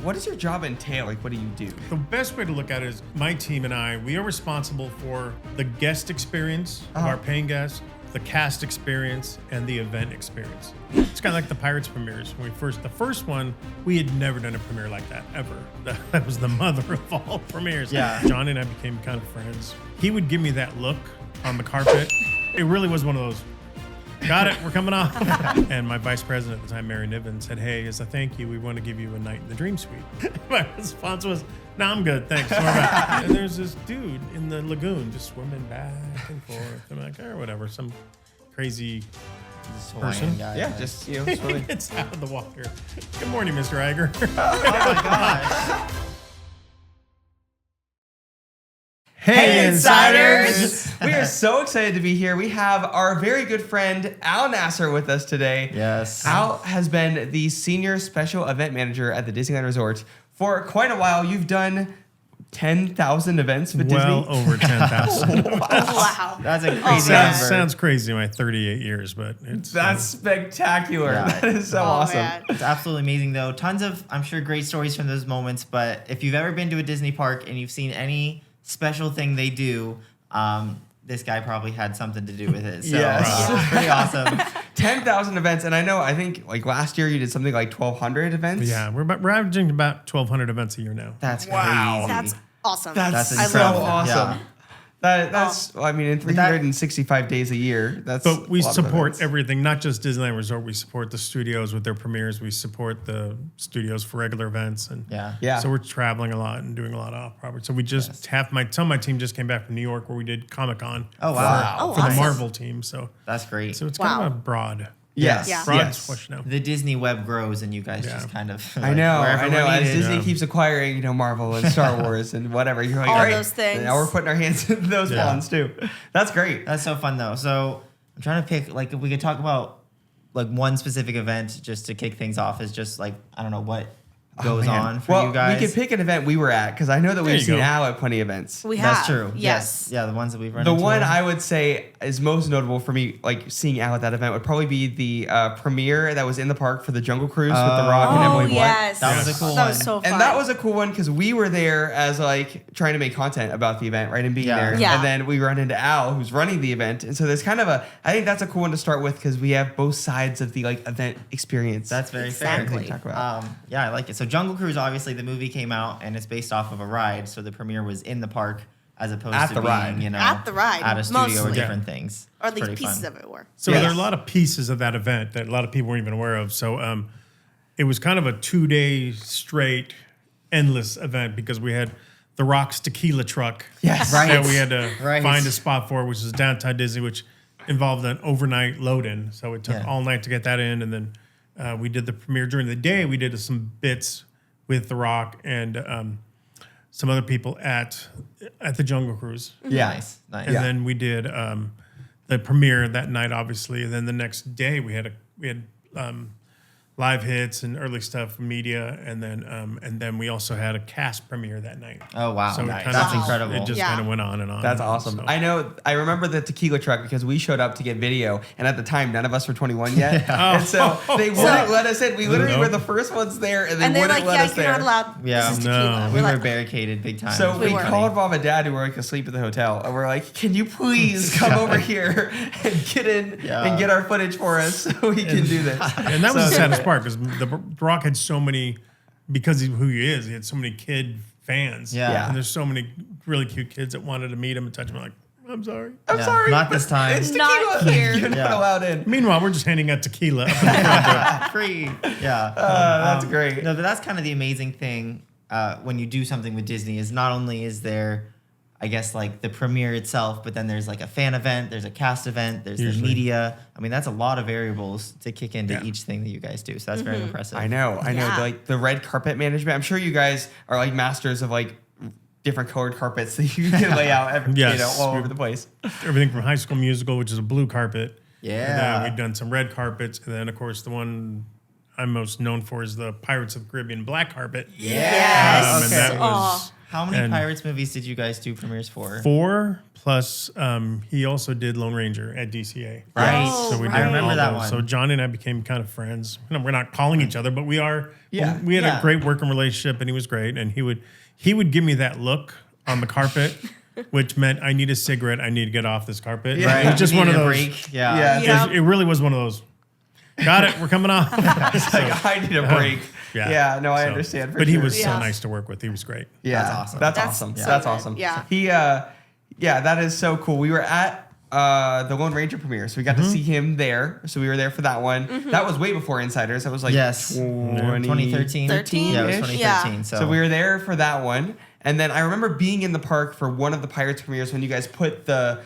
what does your job entail? Like, what do you do? The best way to look at it is my team and I, we are responsible for the guest experience of our paying guests, the cast experience, and the event experience. It's kind of like the Pirates premieres. When the first one, we had never done a premiere like that, ever. That was the mother of all premieres. Yeah. John and I became kind of friends. He would give me that look on the carpet. It really was one of those, got it, we're coming off. And my vice president at the time, Mary Niven, said, hey, as a thank you, we want to give you a night in the Dream Suite. My response was, no, I'm good, thanks. And there's this dude in the lagoon just swimming back and forth. I'm like, oh, whatever, some crazy person. Guy, Yeah, just, you know, swimming. It's out of the water. Good morning, Mr. Iger. Oh my gosh. Hey, Insiders! We are so excited to be here. We have our very good friend, Al Nasser, with us today. Yes. Al has been the senior special event manager at the Disneyland Resort for quite a while. You've done 10,000 events with Well Disney. over 10,000. Wow. That's a crazy Sounds crazy in my 38 years, but it's... That's spectacular. Yeah. That is so awesome. Man. It's absolutely amazing, though. Tons of, I'm sure, great stories from those moments. But if you've ever been to a Disney park and you've seen any special thing they do, this guy probably had something to do with it. So Yes. it's pretty awesome. 10,000 events. And I think like last year you did something like 1,200 events. Yeah, we're averaging about 1,200 events a year now. That's Wow. crazy. That's awesome. That's That's so incredible. awesome. Yeah. That's I mean, in 365 days a year, that's But we a lot of support events. everything, not just Disneyland Resort. We support the studios with their premieres. We support the studios for regular events, and Yeah. So we're traveling a lot and doing a lot of off-property. So we just have some of my team just came back from New York where we did Comic-Con. Oh, wow. Oh, for the awesome. Marvel team. So That's great. it's kind Wow. of a broad. Yes. Yeah. Broad Yes. squish now. The Disney web grows and you guys Yeah. just kind of... I know. wherever we're As needed. Disney Yeah. keeps acquiring, Marvel and Star Wars and whatever, you're like, All all right, those things. now we're putting our hands in those Yeah. ponds too. That's great. That's so fun, though. So I'm trying to pick, like, if we could talk about, like, one specific event just to kick things off is just, like, I don't know, what goes Man. on for well, you guys. we could pick an event we were at because I know that There we've you seen go. Al at plenty of events. We have. That's true. Yes. Yeah, the ones that we've run The into. one I would say is most notable for me, like seeing Al at that event, would probably be the premiere that was in the park for the Jungle Cruise with The Rock and Oh, Emily Blunt. yes. That was a cool That was one. so fun. And that was a cool one because we were there as like trying to make content about the event, right? And being Yeah. there. Yeah. And then we run into Al, who's running the event. And so there's kind of I think that's a cool one to start with because we have both sides of the like event experience. That's very Exactly. to talk about. fair. Yeah, I like it. So Jungle Cruise, obviously, the movie came out and it's based off of a ride. So the premiere was in the park as opposed At to the being, ride. at the ride, at a studio or mostly. different things. or at It's least pretty pieces fun. of it were. So Yes. there are a lot of pieces of that event that a lot of people weren't even aware of. So it was kind of a 2-day straight, endless event because we had The Rock's tequila truck. Yes. Right. That we had to Right. find a spot for, which is downtown Disney, which involved an overnight load-in. So it took Yeah. all night to get that in, and then we did the premiere during the day. We did some bits with The Rock and some other people at the Jungle Cruise. Yeah. Nice. Nice. And then we did the premiere that night, obviously. And then the next day we had live hits and early stuff, media, and then we also had a cast premiere that night. Oh, wow. So Nice. kind of, That's incredible. It just Yeah. kind of went on and on. That's and on, awesome. so. I know. I remember the tequila truck because we showed up to get video, and at the time, none of us were 21 yet, and so they wouldn't let us in. We literally No. were the first ones there, and they And they're wouldn't like, let yeah, us you're there. not allowed. Yeah. This is No. tequila. We We're were like, barricaded big time. So we were. called mom and dad who were like asleep at the hotel, and we're like, "Can you please come over here and get in Yeah. and get our footage for us so we can do this?" And that was So- the saddest part because The Rock had so many, because of who he is, he had so many kid fans. Yeah. And there's so many really cute kids that wanted to meet him and touch him. Like, I'm sorry. I'm Yeah, sorry, not this time. It's Not tequila. here. You're not Yeah. allowed in. Meanwhile, we're just handing out tequila. Up in the front door. Free. Yeah. That's great. No, but that's kind of the amazing thing when you do something with Disney is not only is there, I guess, like the premiere itself, but then there's like a fan event, there's a cast event, there's the Usually. media. I mean, that's a lot of variables to kick into Yeah. each thing that you guys do. So that's very impressive. I know. Yeah. Like the red carpet management. I'm sure you guys are like masters of like different colored carpets that you can lay out, Yes. all over the place. Everything from High School Musical, which is a blue carpet. Yeah. And then we've done some red carpets. And then, of course, the one I'm most known for is the Pirates of the Caribbean black carpet. Yes. And that Okay. was How many And Pirates movies did you guys do premieres for? 4 plus he also did Lone Ranger at DCA. Right. Oh, So we did I remember all that those. one. So John and I became kind of friends. We're not calling each other, but we are. Yeah. We had Yeah. a great working relationship, and he was great. And he would give me that look on the carpet, which meant I need a cigarette. I need to get off this carpet. Yeah. It was just You one of needed a those. break. Yeah. Yeah. Yeah. It really was one of those. Got it. We're coming off. It's like, I need a break. Yeah. Yeah, no, I So- understand. For but sure. he was so Yeah. nice to work with. He was great. Yeah, That's awesome. That's That's awesome. so That's good. awesome. Yeah. He, yeah, that is so cool. We were at the Lone Ranger premiere, so we got to see him there. So we were there for that one. That was way before Insiders. That was like Yes. 2013. 13? Yeah, it was ish. 2013. Yeah. So, we were there for that one, and then I remember being in the park for one of the Pirates premieres when you guys put the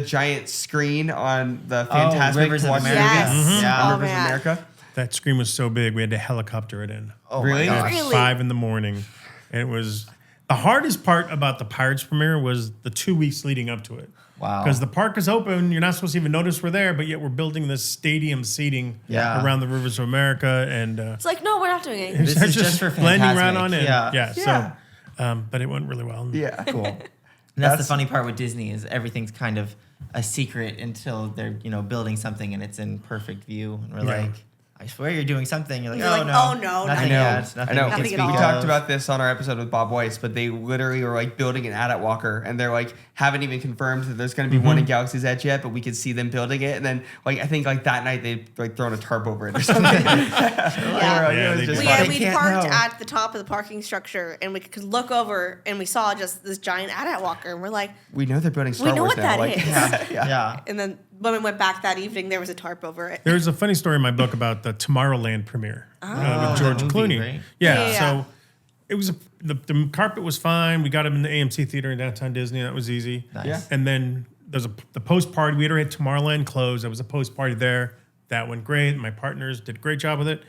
giant screen on the Fantasmic Rivers of Watch America. Yes. movies Yeah. on Oh, Rivers of man. America. That screen was so big, we had to helicopter it in. oh Really? My gosh. Really? 5 in the morning. And it was the hardest part about the Pirates premiere was the 2 weeks leading up to it. Wow. Because the park is open, you're not supposed to even notice we're there, but yet we're building this stadium seating Yeah. around the Rivers of America, and It's like, no, we're not doing anything. This is just for blending right Fantasmic. on in. Yeah. Yeah. Yeah. So, but it went really well. Yeah, Cool. And that's the funny part with Disney is everything's kind of a secret until they're building something and it's in perfect view, and we're Yeah. like, I swear you're doing something. You're like, You're oh, like, no, oh, no, nothing I know. yet, nothing I know. we can Nothing at speak all. We of. talked about this on our episode with Bob Weiss, but they literally were like building an ad at Walker, and they're like haven't even confirmed that there's going to be one in Galaxy's Edge yet, but we could see them building it. And then like I think like that night they like thrown a tarp over it or something. Yeah. Yeah, it was they just did. like, We can't parked know. at the top of the parking structure, and we could look over, and we saw just this giant ad Walker, and we're like, We know they're building Star know Wars what now. that Like, is. Yeah. and then when we went back that evening, there was a tarp over it. There's a funny story in my book about the Tomorrowland premiere with George the movie, Clooney. right? Yeah, Yeah. so it was the carpet was fine. We got him in the AMC theater in downtown Disney. That was easy. Nice. Yeah. And then there's the post party. We had already had Tomorrowland closed. There was a post party there. That went great. My partners did a great job with it.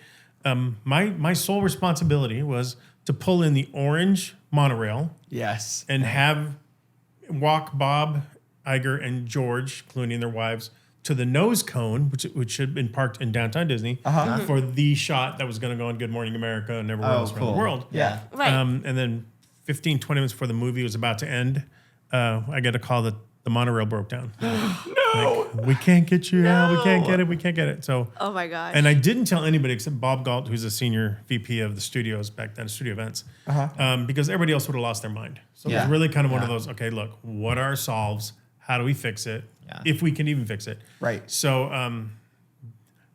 My sole responsibility was to pull in the orange monorail Yes. and have walk Bob Iger and George Clooney and their wives to the nose cone, which had been parked in downtown Disney for the shot that was going to go on Good Morning America and everywhere Oh, else around cool. the world. Yeah. Right. And then 15, 20 minutes before the movie was about to end, I got a call that the monorail broke down. No. Like, we can't get you out. We can't No. get it. We can't get it. So, oh my gosh. and I didn't tell anybody except Bob Galt, who's a senior VP of the studios back then, studio events, because everybody else would have lost their mind. So it Yeah. was really kind of one of Yeah. those, okay, look, what are our solves? How do we fix it? Yeah. If we can even fix it. Right. So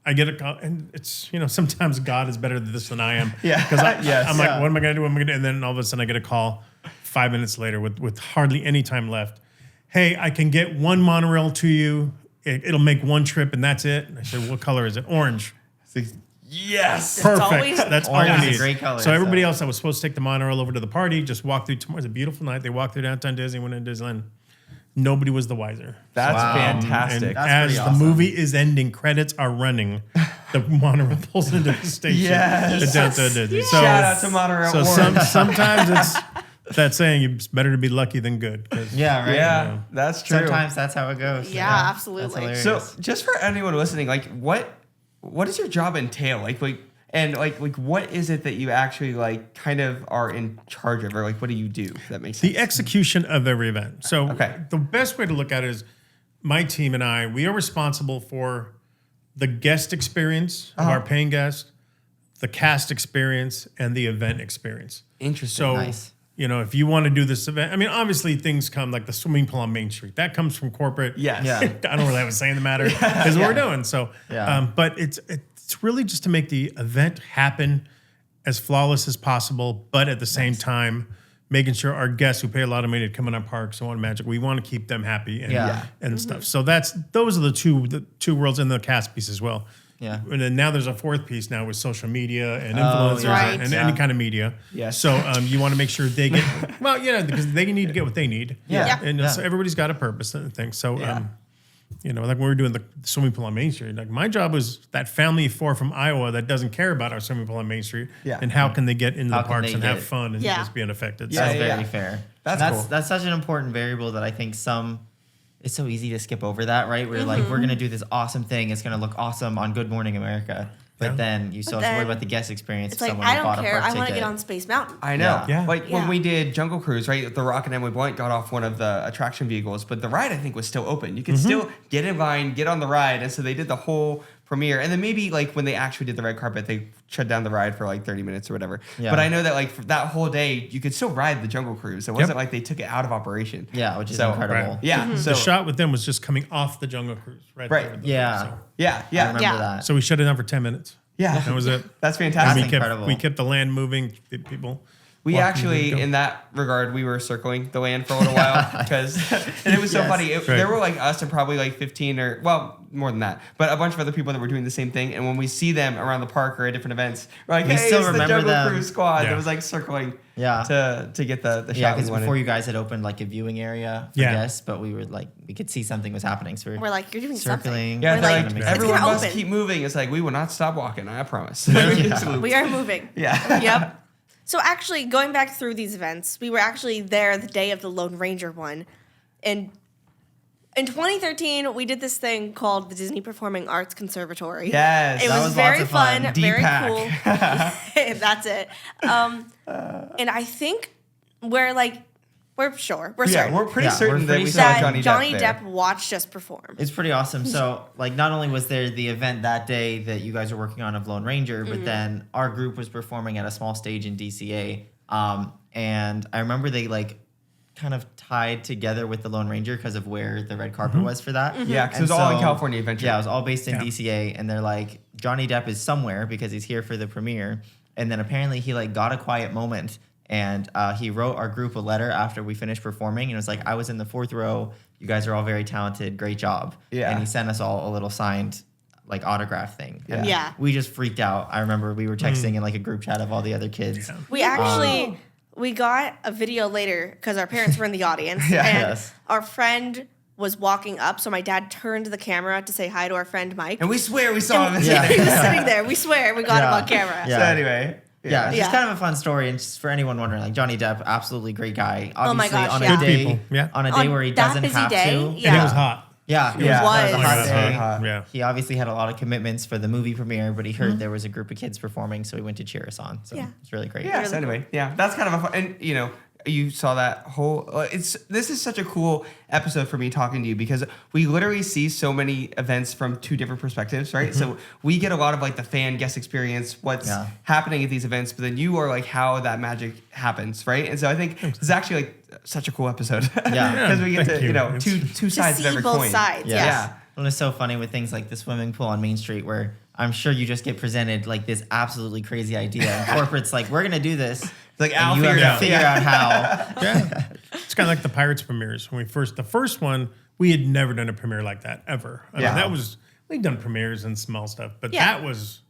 I get a call, and it's, sometimes God is better at this than I am. Yeah. Because Yes. I'm like, Yeah. what am I going to do? What am I gonna do? And then all of a sudden I get a call 5 minutes later with hardly any time left. Hey, I can get one monorail to you. It'll make one trip and that's it. And I said, what color is it? Orange. Yes. That's Perfect. always- That's all Orange I is a need. great color, So everybody so- else that was supposed to take the monorail over to the party just walked through. Tomorrow's a beautiful night. They walked through downtown Disney, went into Disneyland. Nobody was the wiser. That's Wow. fantastic. And That's as pretty the awesome. movie is ending, credits are running. The monorail pulls into the station. Yes. at downtown Disney. So, Shout out to Monorail so Orange. sometimes it's that saying, it's better to be lucky than good. 'Cause Yeah, right. Yeah, that's true. Sometimes that's how it goes. Yeah, absolutely. That's So, hilarious. just for anyone listening, like, what does your job entail? Like, what is it that you actually like kind of are in charge of, or like, what do you do? If that makes sense. the execution of every event. So Okay. the best way to look at it is my team and I, we are responsible for the guest experience of our paying guests, the cast experience, and the event experience. Interesting. So, Nice. if you want to do this event, I mean, obviously things come like the swimming pool on Main Street. That comes from corporate. Yes. Yeah. I don't really have a say in the matter. Is what we're doing. So, Yeah. but it's really just to make the event happen as flawless as possible, but at the same time, making sure our guests who pay a lot of money to come in our parks and want magic, we want to keep them happy and Yeah. and stuff. So those are the two worlds in the cast piece as well. Yeah. And then now there's a fourth piece now with social media and Oh, influencers yeah. Right. and Yeah. any kind of media. Yes. So you want to make sure they get because they need to get what they need. Yeah. Yeah. And Yeah. so everybody's got a purpose and things. So Yeah. like when we were doing the swimming pool on Main Street, like my job was that family of 4 from Iowa that doesn't care about our swimming pool on Main Street. Yeah. And how can they get into How the can parks they and get- have fun and Yeah. just be unaffected. Yeah, That's yeah, very yeah. fair. That's That's cool. that's such an important variable that I think it's so easy to skip over that, right? We're like, we're gonna do this awesome thing. It's gonna look awesome on Good Morning America. But Yeah. then you still But have to worry then about the guest experience. It's if like, someone I bought don't a care. park I want to ticket. get on Space Mountain. I know. Yeah. Like Yeah. when we did Jungle Cruise, right? The Rock and Emily Blunt got off one of the attraction vehicles, but the ride I think was still open. You could still get in line, get on the ride, and so they did the whole premiere. And then maybe like when they actually did the red carpet, they shut down the ride for like 30 minutes or whatever. Yeah. But I know that like for that whole day, you could still ride the Jungle Cruise. It wasn't like they took it out of operation. Yeah, which is So- incredible. Right. Yeah. So The shot with them was just coming off the Jungle Cruise, right? Right. there with the- Yeah. So, yeah, I yeah, remember Yeah. that. so we shut it down for 10 minutes. yeah. That was it. That's And fantastic. we That's kept incredible. we kept the land moving. People. We walking, actually, go. in that regard, we were circling the land for a little while because, and it was so Yes. funny. Right. There were like us and probably like 15 or, well, more than that, but a bunch of other people that were doing the same thing. And when we see them around the park or at different events, we're like, We hey, still it's the remember Jungle them. Cruise squad Yeah. that was like circling Yeah. to get the shot Yeah, we because wanted. before you guys had opened like a viewing area for Yeah. guests, but we were like, we could see something was happening. So We're like, you're doing something. circling. Yeah, We're they're like, like, it's everyone gonna must open. keep moving. It's like, we will not stop walking, I promise. We are moving. Yeah. Yep. So actually, going back through these events, we were actually there the day of the Lone Ranger one. And in 2013, we did this thing called the Disney Performing Arts Conservatory. Yes. It That was, was very lots of fun. fun, very D-Pack. cool. That's it. And I think we're sure. We're Yeah, certain we're pretty Yeah, we're certain that pretty we saw that Johnny Depp there. Depp watched us perform. It's pretty awesome. So, like, not only was there the event that day that you guys were working on of Lone Ranger, but then our group was performing at a small stage in DCA. And I remember they like kind of tied together with the Lone Ranger because of where the red carpet was for that. Yeah, because it And was all in so- California Adventure. Yeah, it was all based in Yeah. DCA, and they're like, Johnny Depp is somewhere because he's here for the premiere. And then apparently he like got a quiet moment, and he wrote our group a letter after we finished performing, and it was like, I was in the 4th row. You guys are all very talented. Great job. Yeah. And he sent us all a little signed like autograph thing. And Yeah. we just freaked out. I remember we were texting in like a group chat of all the other kids. Yeah. We actually we got a video later because our parents were in the audience, Yeah. and Yes. our friend was walking up. So my dad turned the camera to say hi to our friend Mike. And we swear we saw him. Yeah. He was sitting there. We swear we got him Yeah. on camera. Yeah. So anyway. Yeah, it's just Yeah. kind of a fun story, and just for anyone wondering, like Johnny Depp, absolutely great guy. Oh my Obviously, gosh, on yeah. a Good day, people, yeah. on a day On where he that doesn't busy have day, to. And Yeah. it was hot. Yeah, Yeah, was. that was a hot It was day. very hot. Yeah. He obviously had a lot of commitments for the movie premiere, but he heard there was a group of kids performing, so he went to cheer us on. So Yeah. it's really great. Yeah. Really So anyway, yeah, that's kind of a fun, and you know, you saw that whole. This is such a cool episode for me talking to you because we literally see so many events from two different perspectives, right? So we get a lot of like the fan guest experience, what's Yeah. happening at these events, but then you are like how that magic happens, right? And so I think it's actually like such a cool episode. Yeah. because we get Thank to you. know It's- two To sides of see every both coin. sides. Yes. Yes. Yeah. And it's so funny with things like the swimming pool on Main Street where I'm sure you just get presented like this absolutely crazy idea. And corporate's like, we're going to do this. It's like and Al you have figured to out. figure out how. Yeah. It's kind of like the Pirates premieres. When the first one, we had never done a premiere like that ever. I Yeah. mean, we'd done premieres and small stuff, but Yeah. that was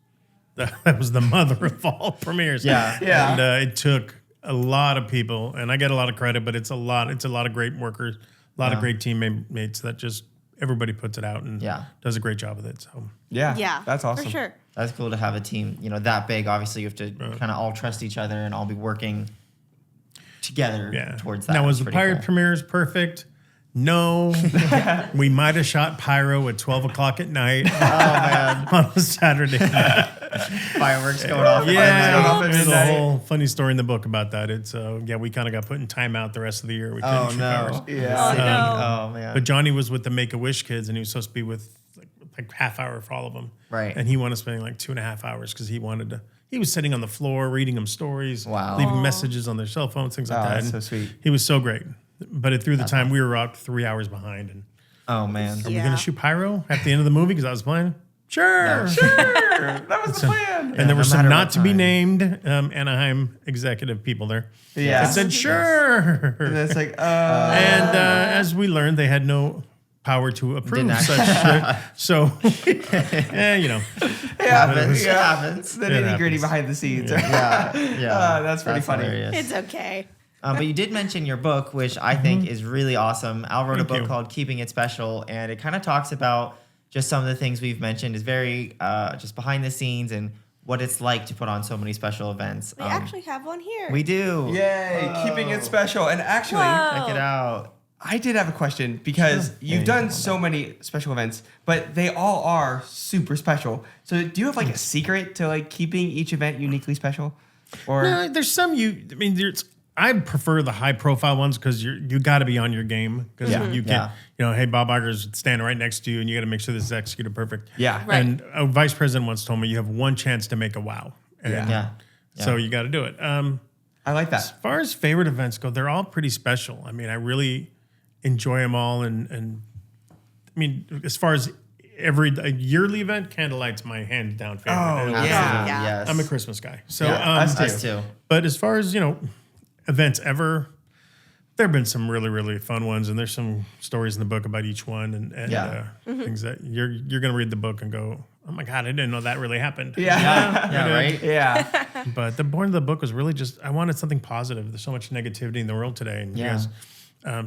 the mother of all premieres. Yeah. Yeah. And it took a lot of people, and I get a lot of credit, but it's a lot of great workers, a lot of great teammates that just everybody puts it out and Yeah. does a great job with it. So Yeah. Yeah. That's awesome. For sure. That's cool to have a team, that big. Obviously, you have to kind of all trust each other and all be working together yeah. towards that. Now, was It's the pretty pirate cool. premieres perfect? No. We might have shot pyro at 12 o'clock at night on a Saturday night. Fireworks going off. Yeah, at there's a midnight. whole funny story in the book about that. It's we kind of got put in timeout the rest of the year. We couldn't Oh, shoot no. ours. Yeah. Oh, no. Oh, man. But Johnny was with the Make-A-Wish kids, and he was supposed to be with like half hour for all of them. Right. And he wanted to spend like 2.5 hours because he wanted to. He was sitting on the floor reading them stories, Wow. leaving messages on their cell phones, things like Oh, that. that's And so sweet. He was so great. But through the time, we were out 3 hours behind. And Oh, man. are we Yeah. going to shoot pyro at the end of the movie because I was playing? Sure. Sure. That was the plan. And there were no some matter not what to be time. named Anaheim executive people there. Yeah. That said, sure. And it's like, And as we learned, they had no power to approve Didn't such shit. So, yeah, Happens. it It happens. the It nitty gritty happens. behind the scenes. Yeah. Yeah. That's pretty funny. hilarious. It's okay. But you did mention your book, which I think is really awesome. Al wrote a Thank book you. called Keeping It Special, and it kind of talks about just some of the things we've mentioned. Is very just behind the scenes and what it's like to put on so many special events. We actually have one here. We do. Yay, keeping it special. And actually, Whoa. Check it out. I did have a question because you've done so many special events, but they all are super special. So do you have like a secret to like keeping each event uniquely special? Or No, there's some I prefer the high profile ones because you got to be on your game because you can't, hey, Bob Iger's standing right next to you and you got to make sure this is executed perfect. Yeah. Right. And a vice president once told me you have one chance to make a wow. And so you got to do it. I like As that. far as favorite events go, they're all pretty special. I mean, I really enjoy them all. And I mean, as far as a yearly event, Candlelight's my hands down favorite. Oh, And yeah. Yes. I'm a Christmas guy. So, Us too. but as far as, events ever, there have been some really, really fun ones. And there's some stories in the book about each one and things that you're going to read the book and go, oh my God, I didn't know that really happened. Yeah, right? Yeah. But the point of the book was really just, I wanted something positive. There's so much negativity in the world today. And you guys,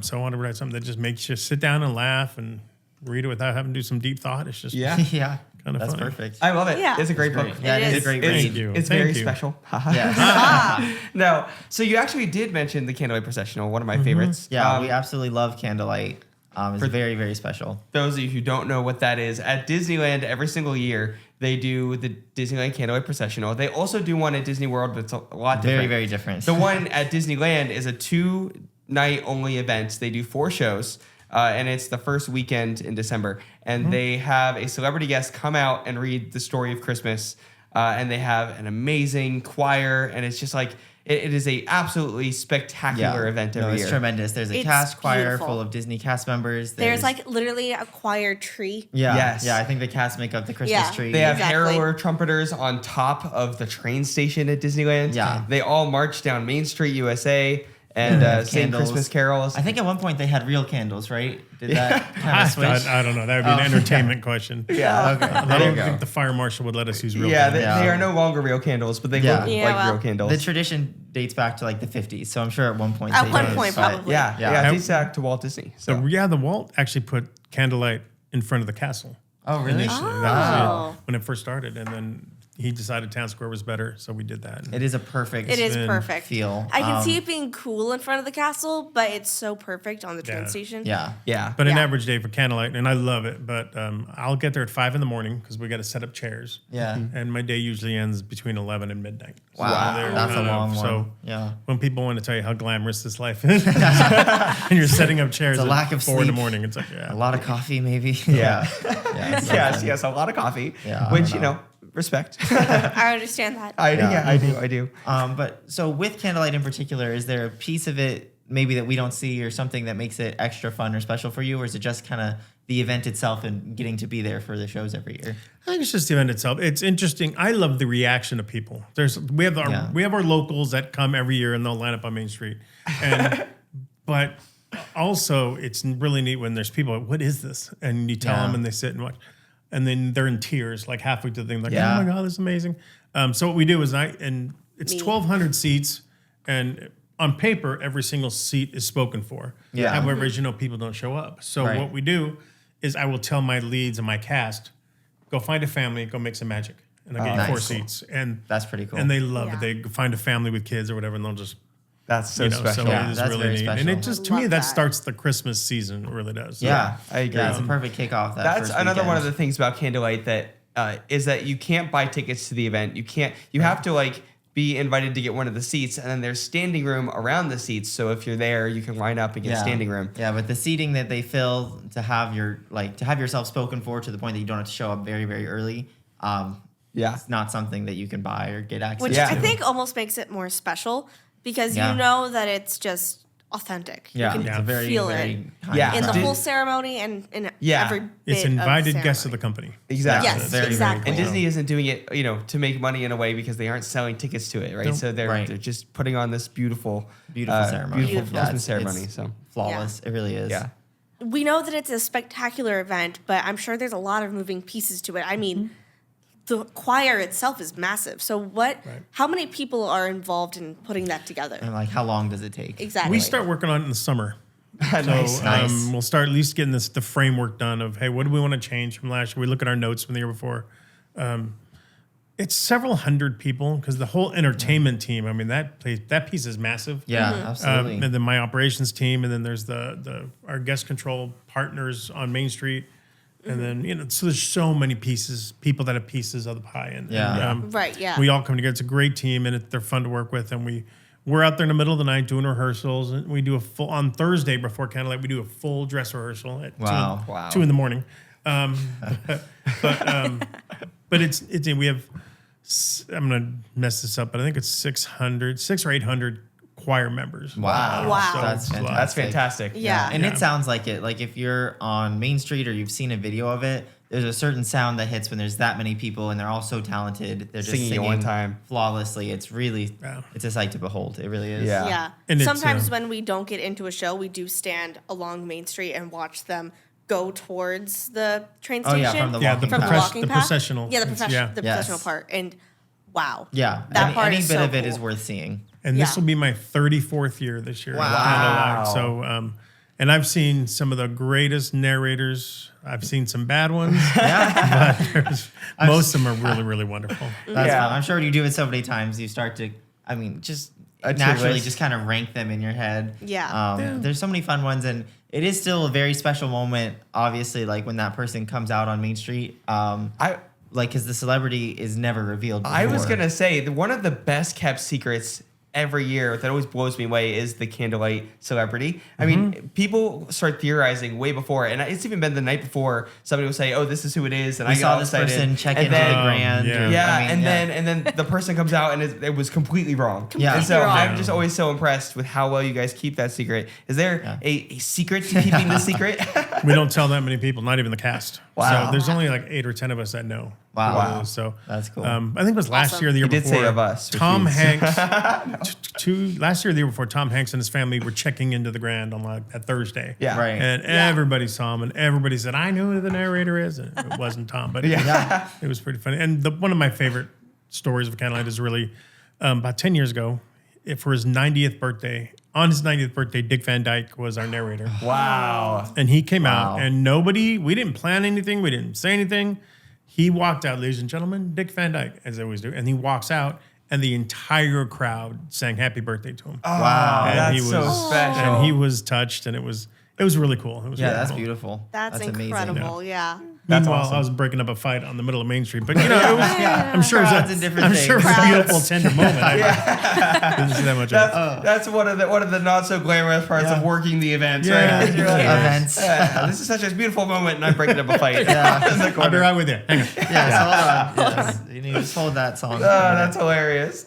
so I wanted to write something that just makes you sit down and laugh and read it without having to do some deep thought. It's just Yeah. Yeah. kind of That's funny. perfect. I love it. Yeah. It's a great book. Great. Yeah, It it is is. a great It's, read. Thank you. it's Thank very you. special. Yes. No. So you actually did mention the Candlelight Processional, one of my favorites. Yeah, we absolutely love Candlelight. It's very, very special. Those of you who don't know what that is, at Disneyland every single year, they do the Disneyland Candlelight Processional. They also do one at Disney World, but it's a lot different. Very, very different. The one at Disneyland is a 2-night only event. They do 4 shows, and it's the first weekend in December. And they have a celebrity guest come out and read the story of Christmas. And they have an amazing choir, and it's just like it is a absolutely spectacular event every It's year. tremendous. There's a It's cast choir beautiful. full of Disney cast members. There's like literally a choir tree. Yeah, Yes. I think the cast make up the Christmas Yeah. tree. They have Exactly. Harrower trumpeters on top of the train station at Disneyland. Yeah. They all march down Main Street, USA, and sing Candles. Christmas carols. I think at one point they had real candles, right? Did that kind of switch? I don't know. That would be an entertainment question. Yeah. Okay. I There you don't go. think the fire marshal would let us use real Yeah, candles. they are no longer real candles, but they Yeah. look Yeah, like well. real candles. The tradition dates back to like the 50s, so I'm sure at one point. At they one did, point, but- probably. yeah, Yeah. yeah, it dates back to Walt Disney. So. The Walt actually put Candlelight in front of the castle. Oh, really? Initially. Oh. That was when it first started. And then he decided Town Square was better, so we did that. It is a perfect. It is been perfect. feel. I can see it being cool in front of the castle, but it's so perfect on the train Yeah. station. Yeah. Yeah. But an Yeah. average day for Candlelight, and I love it, but I'll get there at 5 in the morning because we got to set up chairs. Yeah. And my day usually ends between 11 and midnight. So Wow. they're That's a kind of- long one. So Yeah. when people want to tell you how glamorous this life is, and you're setting up chairs It's a at lack of 4 in the sleep. morning, it's like, yeah. A lot of coffee, maybe. Yeah. Yeah. yes, a lot of coffee, Yeah, I which don't know. respect. I understand that. I Yeah. do. But so with Candlelight in particular, is there a piece of it maybe that we don't see or something that makes it extra fun or special for you? Or is it just kind of the event itself and getting to be there for the shows every year? I think it's just the event itself. It's interesting. I love the reaction of people. We have our locals that come every year and they'll line up on Main Street, and but also it's really neat when there's people. What is this? And you tell them, and they sit and watch, and then they're in tears like halfway through the thing, like, Yeah. oh my God, this is amazing. So what we do is it's Me. 1,200 seats, and on paper every single seat is spoken for. Yeah. However, as you know, people don't show up. So Right. what we do is I will tell my leads and my cast, go find a family, go make some magic, and I'll get you 4 nice. seats. And That's pretty cool. and they love Yeah. it. They find a family with kids or whatever, and they'll just That's so you know. special. So Yeah, it is that's really very neat, special. and it just to I me love that that. starts the Christmas season. It really does. Yeah. I agree. Yeah, it's a perfect kickoff. That's another one of the things about Candlelight that is that you can't buy tickets to the event. You have to like be invited to get one of the seats, and then there's standing room around the seats. So if you're there, you can line up and get standing room. Yeah, but the seating that they fill to have yourself spoken for to the point that you don't have to show up very, very early. Yeah. It's not something that you can buy or get access Which Yeah. to. I think almost makes it more special because Yeah. you know that it's just authentic. Yeah, You can it's a very, feel very it kind Yeah. of in the crowd. whole ceremony and in Yeah. every bit It's of invited guests of ceremony. the company. Exactly. Yes, very, very exactly. And cool. Disney isn't doing it, to make money in a way because they aren't selling tickets to it, right? Nope. So they're Right. just putting on this beautiful ceremony. beautiful Yeah, Christmas ceremony. it's So flawless. It really is. yeah, We know that it's a spectacular event, but I'm sure there's a lot of moving pieces to it. I mean, the choir itself is massive. So how many people are involved in putting that together? And like, how long does it take? Exactly. We start working on it in the summer. nice. Nice. We'll start at least getting the framework done of, hey, what do we want to change from last year? We look at our notes from the year before. It's several hundred people because the whole entertainment team. I mean, that piece is massive. Yeah, absolutely. And then my operations team, and then there's our guest control partners on Main Street, and then so there's so many people that have pieces of the pie, and Right, yeah. we all come together. It's a great team, and they're fun to work with, and we're out there in the middle of the night doing rehearsals, and we do a full on Thursday before Candlelight. We do a full dress rehearsal at Wow. 2 in the morning, but it's we have. I'm gonna mess this up, but I think it's 600 or 800 choir members. Wow. Wow. So That's fantastic. Yeah. And it sounds like it. Like if you're on Main Street or you've seen a video of it, there's a certain sound that hits when there's that many people and they're all so talented. They're just Singing singing at one time. flawlessly. It's really, Yeah. it's a sight to behold. It really is. Yeah. Yeah. And it's, Sometimes when we don't get into a show, we do stand along Main Street and watch them go towards the train Oh station. yeah, from the Yeah, walking the from the path. walking the path. processional. Yeah, the It's- professional, yeah. the Yes. professional part. And wow. Yeah, That part any is bit so of it cool. is worth seeing. And this Yeah. will be my 34th year this year. Wow. Candlelight. So, and I've seen some of the greatest narrators. I've seen some bad ones, but most of them are really, really wonderful. That's Yeah. fun. I'm sure when you do it so many times, you start to, I mean, just A tier naturally list. just kind of rank them in your head. Yeah. There's so many fun ones, and it is still a very special moment. Obviously, like when that person comes out on Main Street, because the celebrity is never revealed. I was before. gonna say that one of the best kept secrets every year that always blows me away is the Candlelight celebrity. I mean, people start theorizing way before, and it's even been the night before. Somebody will say, "Oh, this is who it is," and We I get saw all this excited. person check And into then- the grand. yeah. Yeah, I mean, and then the person comes out and it was completely wrong. Yeah. And so Completely I'm wrong. just always so impressed with how well you guys keep that secret. Is there a secret to keeping the secret? We don't tell that many people, not even the cast. Wow. So there's only like 8 or 10 of us that know. Wow. who it is. So That's cool. I think it was last Awesome. year, or the year You did before. say of us, which Tom means- Hanks. Last year, or the year before, Tom Hanks and his family were checking into the Grand on like that Thursday. Yeah. Right. And everybody saw him, and everybody said, "I know who the narrator is." And it wasn't Tom, but Yeah. it was pretty funny. And one of my favorite stories of Candlelight is really about 10 years ago, for his 90th birthday. On his 90th birthday, Dick Van Dyke was our narrator. Wow. And he came Wow. out, and we didn't plan anything, we didn't say anything. He walked out, ladies and gentlemen, Dick Van Dyke, as they always do. And he walks out, and the entire crowd sang happy birthday to him. Wow. And That's he so was- special. And he was touched, and it was really cool. It was Yeah, really that's cool. beautiful. That's amazing. incredible. Yeah. That's Meanwhile, awesome. I was breaking up a fight on the middle of Main Street, but you know, it was, I'm sure it was Crowds and different I'm sure it was a things. beautiful, tender moment. I didn't see that much of it. That's one of the not so glamorous parts of working the events, Yeah. right? You're like, Events. This is such a beautiful moment, and I'm breaking up a fight. In the I'll be corner. right with you. Hang on. Yes, hold on. Yes. You need to just hold that song. Oh, that's hilarious.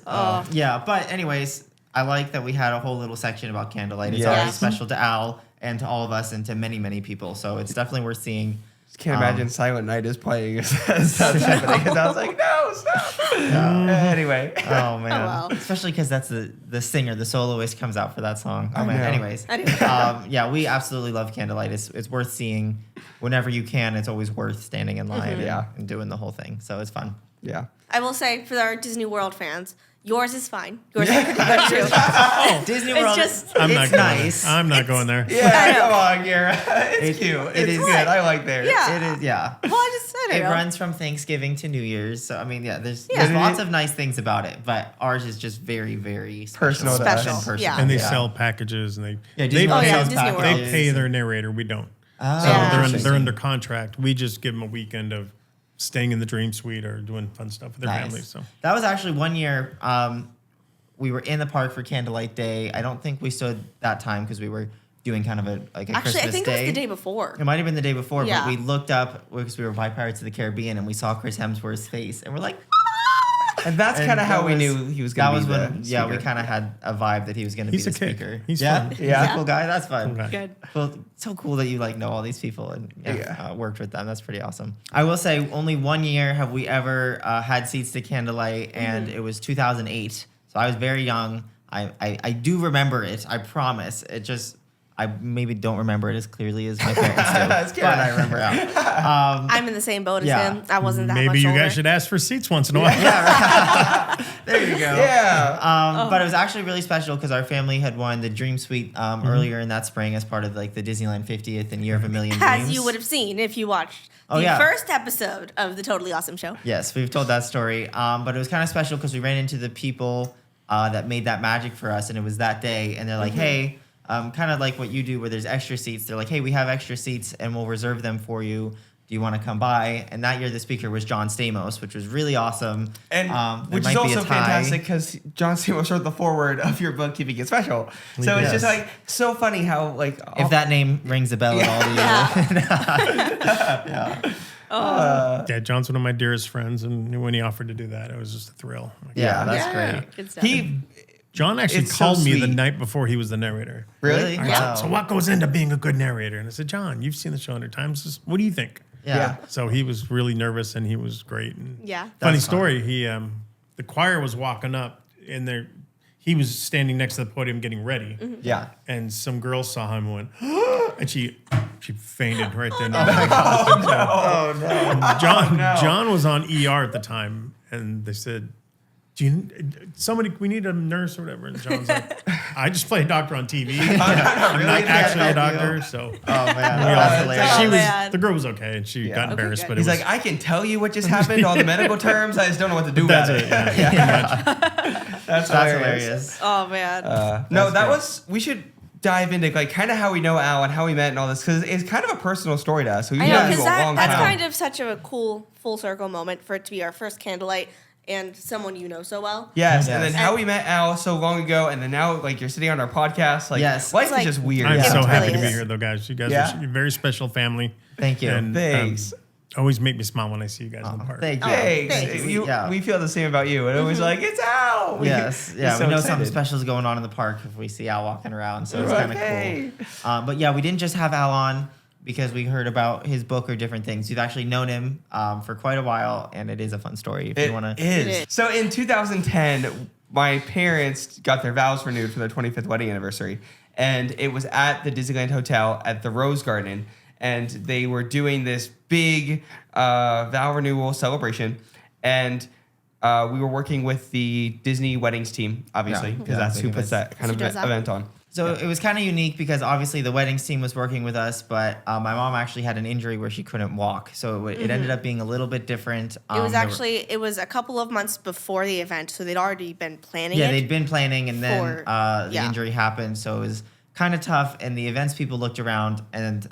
Yeah, but anyways, I like that we had a whole little section about Candlelight. It's Yes. already special to Al and to all of us and to many, many people. So it's definitely worth seeing. Can't imagine Silent Night is playing as that's happening. Because I was like, no, stop. Anyway. Oh man, wow. especially because that's the singer, the soloist comes out for that song. Oh I man. know. Anyways, Anyway. yeah, we absolutely love Candlelight. It's worth seeing whenever you can. It's always worth standing in line and doing the whole thing. So it's fun. Yeah. I will say for our Disney World fans, yours is fine. Yours is pretty good too. Disney It's World. just- I'm not it's going nice. there. I'm not going there. Yeah, I know. come on, Gara. It's It- cute. it It's is good. good. I like theirs. Yeah. It is. Yeah. Well, I It don't know. runs from Thanksgiving to New Year's. So I mean, yeah, there's Yeah. lots of nice things about it, but ours is just very, very Personal to special. us. and personal. Yeah. And they sell packages, and Yeah, they Disney World pay, sells Disney World. they packages. pay their narrator. We don't. Oh, So Yeah. they're interesting. under contract. We just give them a weekend of staying in the Dream Suite or doing fun stuff with their Nice. families. So That was actually one year. We were in the park for Candlelight Day. I don't think we stood that time because we were doing kind of a Actually, Christmas I think day. it was the day before. It might have been the day before, Yeah. but we looked up because we were by Pirates of the Caribbean and we saw Chris Hemsworth's face, and we're like, And that's and kind of how that we was- knew he was that going was to be when the yeah, we speaker. kind of had a vibe that he was going to be He's the a kid. speaker. He's yeah, fun. He's Yeah. a cool guy. That's fun. Okay. Good. Well, so cool that you like know all these people and Yeah. worked with them. That's pretty awesome. I will say, only 1 year have we ever had seats to Candlelight, and it was 2008. So I was very young. I do remember it. I promise. I maybe don't remember it as clearly as my parents do. That's good. But I remember. I'm in the same boat as Yeah. him. I wasn't that much Maybe you older. guys should ask for seats once in a while. There you go. Yeah. But it was actually really special because our family had won the Dream Suite earlier in that spring as part of like the Disneyland 50th and Year of a Million Dreams. As you would have seen if you watched Oh, the yeah. first episode of the Totally Awesome Show. Yes, we've told that story. But it was kind of special because we ran into the people that made that magic for us, and it was that day. And they're like, hey, kind of like what you do where there's extra seats. They're like, hey, we have extra seats and we'll reserve them for you. Do you want to come by? And that year the speaker was John Stamos, which was really awesome. And there which might is be also a tie. fantastic because John Stamos wrote the foreword of your book, Keeping It Special. So it's just Yes. like so funny how like If that name rings a bell at all to you. Yeah, John's one of my dearest friends, and when he offered to do that, it was just a thrill. Like, Yeah, that's Yeah. great. Good stuff. John actually It's so called me the sweet. night before he was the narrator. really. Really? I Wow. said, so what goes into being a good narrator? And I said, John, you've seen the show 100 times. What do you think? Yeah. So he was really nervous, and he was great. And Yeah. funny That's fun. story. He, the choir was walking up, and he was standing next to the podium getting ready, Yeah. and some girl saw him and went, and she fainted right then. Oh no. John was on ER at the time, and they said, we need a nurse or whatever. And John's like, I just play a doctor on TV. I'm not actually a doctor, so. Oh man. We all- That's hilarious. she Oh, was man. the girl was okay, and she got embarrassed, good. but it He's was like, I can tell you what just happened, all the medical terms. I just don't know what to do that's about it. it. Yeah, pretty much. That's hilarious. Oh man. No, that was. We should dive into like kind of how we know Al and how we met and all this because it's kind of a personal story to us. So we've I know, known you because a long that's time. kind of such a cool full circle moment for it to be our first candlelight and someone you know so well. Yes, Yes. and then how we met Al so long ago, and then now like you're sitting on our podcast. Like, Yes. life It's is like- just weird. I'm Yeah, so it happy really to be is. here, though, guys. You guys Yeah. are a very special family. Thank you. And Thanks. always make me smile when I see you guys in the park. Thank you. Thanks. Thanks. We feel the same about you. And it was like, it's Al. Yes, We're yeah, so we know excited. something special is going on in the park if we see Al walking around, so it's We're kind like, of hey. cool. But yeah, we didn't just have Al on because we heard about his book or different things. We've actually known him for quite a while, and it is a fun story if you want to. It is. is. So in 2010, my parents got their vows renewed for their 25th wedding anniversary. And it was at the Disneyland Hotel at the Rose Garden. And they were doing this big vow renewal celebration. And we were working with the Disney Weddings team, obviously, Yeah. because Yeah, that's who big puts that kind Who of does that? event on. So it was kind of unique because obviously the weddings team was working with us, but my mom actually had an injury where she couldn't walk, so it ended up being a little bit different. It was there were- actually it was a couple of months before the event, so they'd already been planning yeah, it. they'd been planning, and then for- the yeah. injury happened, so it was kind of tough. And the events people looked around, and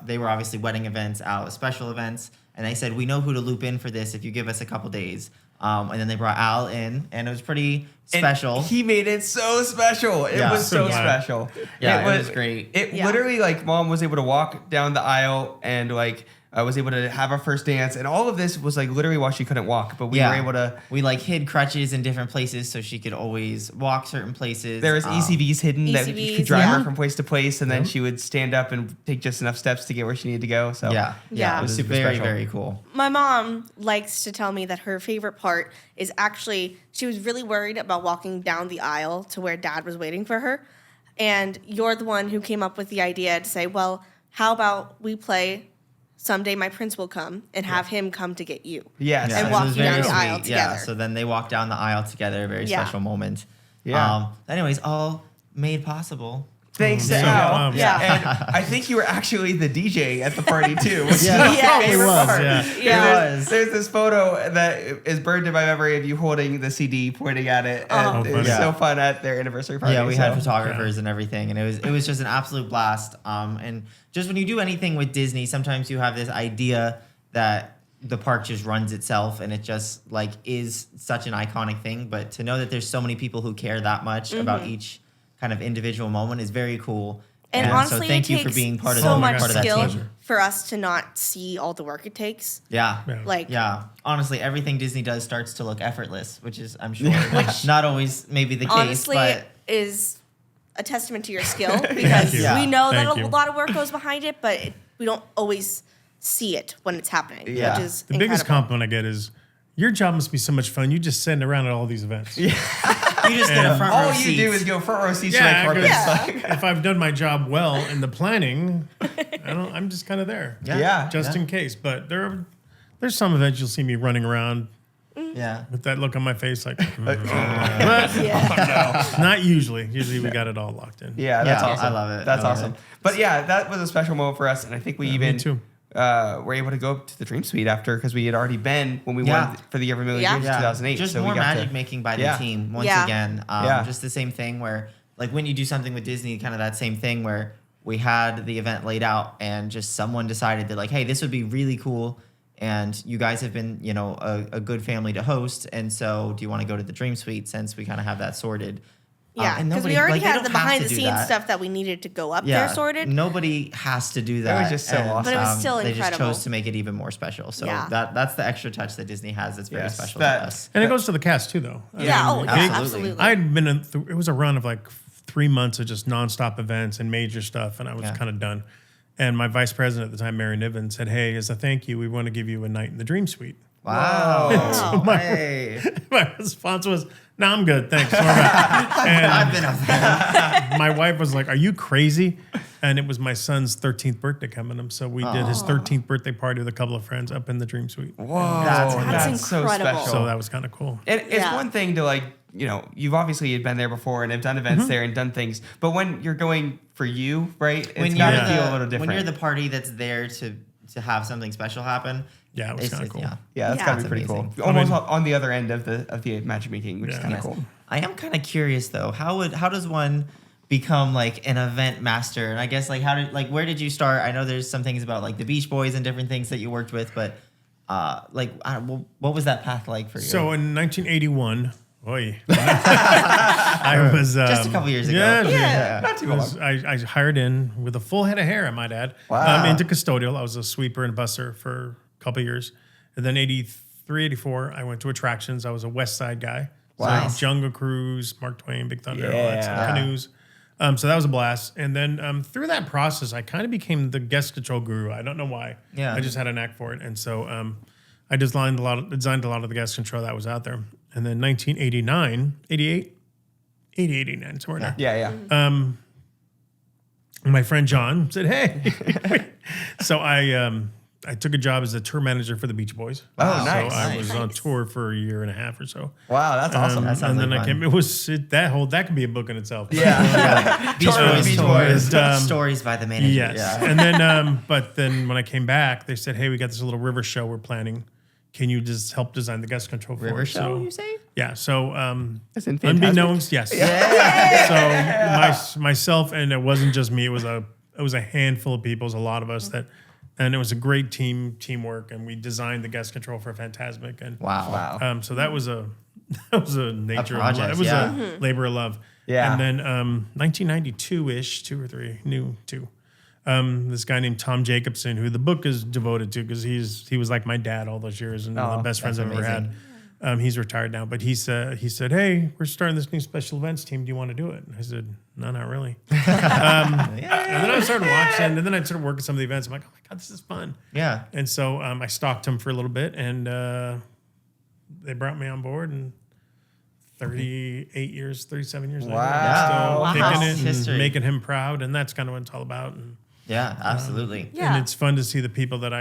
they were obviously wedding events, special events, and they said, "We know who to loop in for this if you give us a couple days." And then they brought Al in, and it was pretty And special. he made it so special. It Yeah. was so So glad. special. Yeah, it was great. It Yeah. literally like mom was able to walk down the aisle and like was able to have our first dance, and all of this was like literally while she couldn't walk, but we were able to. We like hid crutches in different places so she could always walk certain places. There was ECVs hidden that ECVs, could drive her yeah. from place to place, and then she would stand up and take just enough steps to get where she needed to go. So Yeah, Yeah. it was super very, special. very cool. My mom likes to tell me that her favorite part is actually she was really worried about walking down the aisle to where dad was waiting for her. And you're the one who came up with the idea to say, well, how about we play Someday My Prince Will Come and have him come to get you. yes, Yeah, And it walk was you down very the aisle sweet. Yeah, together. so then they walked down the aisle together, a very Yeah. special moment. Yeah. Anyways, all made possible. Thanks to So, Al. Yeah. And I think you were actually the DJ at the party too. Which Yeah. is my Yes. favorite It was, part. yeah. Yeah. There's, there's this photo that is burned in my memory of you holding the CD, pointing at it, and Oh, it was funny. so fun at their anniversary party. Yeah, we had so. photographers and everything, and it was just an absolute blast. And just when you do anything with Disney, sometimes you have this idea that the park just runs itself, and it just like is such an iconic thing. But to know that there's so many people who care that much about each kind of individual moment is very cool. And honestly, so thank it you takes for being part of so Oh my much God, part of that skill team. for us to not see all the work it takes. Yeah. Yeah. Like, Yeah, honestly, everything Disney does starts to look effortless, which is, I'm sure, not always maybe the case, honestly, but is a testament to your skill because you. we know that Thank a you. lot of work goes behind it, but we don't always see it when it's happening, Yeah. which is The biggest incredible. compliment I get is, your job must be so much fun. You just sitting around at all these events. You just get a front row All you seats. do is go front row seats Yeah, to red carpets. because if I've done my job well in the planning, I'm just kind of there. Yeah. Just in case. But there's some events you'll see me running around Yeah. with that look on my face, like, but Yeah. not usually. Usually we got it all locked in. Yeah, that's Yeah, awesome. I love it. That's I love awesome. it. But yeah, that was a special moment for us, and I think we me even too. were able to go to the Dream Suite after because we had already been when we Yeah. won for the Year of a Million Yeah. Dreams in 2008. Just so more we got magic to, making by Yeah. the team once Yeah. again. Yeah. Just the same thing where, like, when you do something with Disney, kind of that same thing where we had the event laid out and just someone decided that, like, hey, this would be really cool. And you guys have been, a good family to host. And so do you want to go to the Dream Suite since we kind of have that sorted? Yeah, and because nobody- we already like, they had don't the have behind to the do scenes that. stuff that we needed to go up Yeah, there sorted. Nobody has to do that. was just so awesome. But it was still They just incredible. chose to make it even more special. So Yeah. that's the extra touch that Disney has that's very Yes, special that- to us. And it goes to the cast too, though. I Yeah, mean, absolutely. I'd been it was a run of like 3 months of just nonstop events and major stuff, and I was Yeah. kind of done. And my vice president at the time, Mary Niven, said, "Hey, as a thank you, we want to give you a night in the Dream Suite." Wow. Wow. Hey. My response was, "No, I'm good, thanks." And I've been up there. my wife was like, "Are you crazy?" And it was my son's 13th birthday coming up, so we did his 13th birthday party with a couple of friends up in the Dream Suite. Whoa, That's so incredible. special. So that was kind of cool. It's Yeah. one thing to like, you've obviously been there before and have done events there and done things, but when you're going for you, right? It's got to feel a little different. When you're the party that's there to have something special happen. Yeah, it was kind of cool. Yeah. yeah, that's Yeah. got to be That's pretty amazing. cool. Almost on the other end of the magic meeting, which is Yeah. kind of Yes. cool. I am kind of curious though. How does one become like an event master? And I guess where did you start? I know there's some things about like the Beach Boys and different things that you worked with, but what was that path like for you? So in 1981, I was Just a couple years ago. Yeah, Not too long. I hired in with a full head of hair, I might add. Wow. Into custodial. I was a sweeper and busser for a couple of years, and then 83, 84, I went to attractions. I was a West Side guy. Wow. So Jungle Cruise, Mark Twain, Big Thunder, all that stuff, Yeah. canoes. So that was a blast. And then through that process, I kind of became the guest control guru. I don't know why. Yeah. I just had a knack for it. And so I designed a lot of the guest control that was out there. And then 1989, 88, 80, 89, somewhere in there. Yeah, yeah. My friend John said, "Hey." So I took a job as a tour manager for the Beach Boys. Oh, nice. So I was on Nice. tour for a year and a half or so. Wow, that's awesome. That sounds And then like I fun. came. That could be a book in itself. Yeah. Beach Tour of Boys Beach stories, Boys. stories by the manager. Yes. Yeah. And then, but then when I came back, they said, "Hey, we got this little river show we're planning. Can you just help design the guest control for River it?" show, So, you say? yeah. So That's in fantastic. unbeknownst, yes. So myself, and it wasn't just me. It was a handful of people. It was a lot of us and it was a great teamwork, and we designed the guest control for Fantasmic. And Wow. so that was a nature of project, love. It was yeah. a labor of love. Yeah. And then 1992-ish, 2 or 3, two. This guy named Tom Jacobson, who the book is devoted to because he was like my dad all those years and one of the best friends that's I've ever had. He's retired now, but he said, "Hey, we're starting this new special events team. Do you want to do it?" And I said, "No, not really." And then I started watching, and then I started working some of the events. I'm like, "Oh my god, this is fun!" Yeah. And so I stalked him for a little bit, and they brought me on board. And 37 years later, Wow. I'm still Wow. kicking it and History. making him proud, and that's kind of what it's all about. And Yeah, absolutely. Yeah. and it's fun to see the people that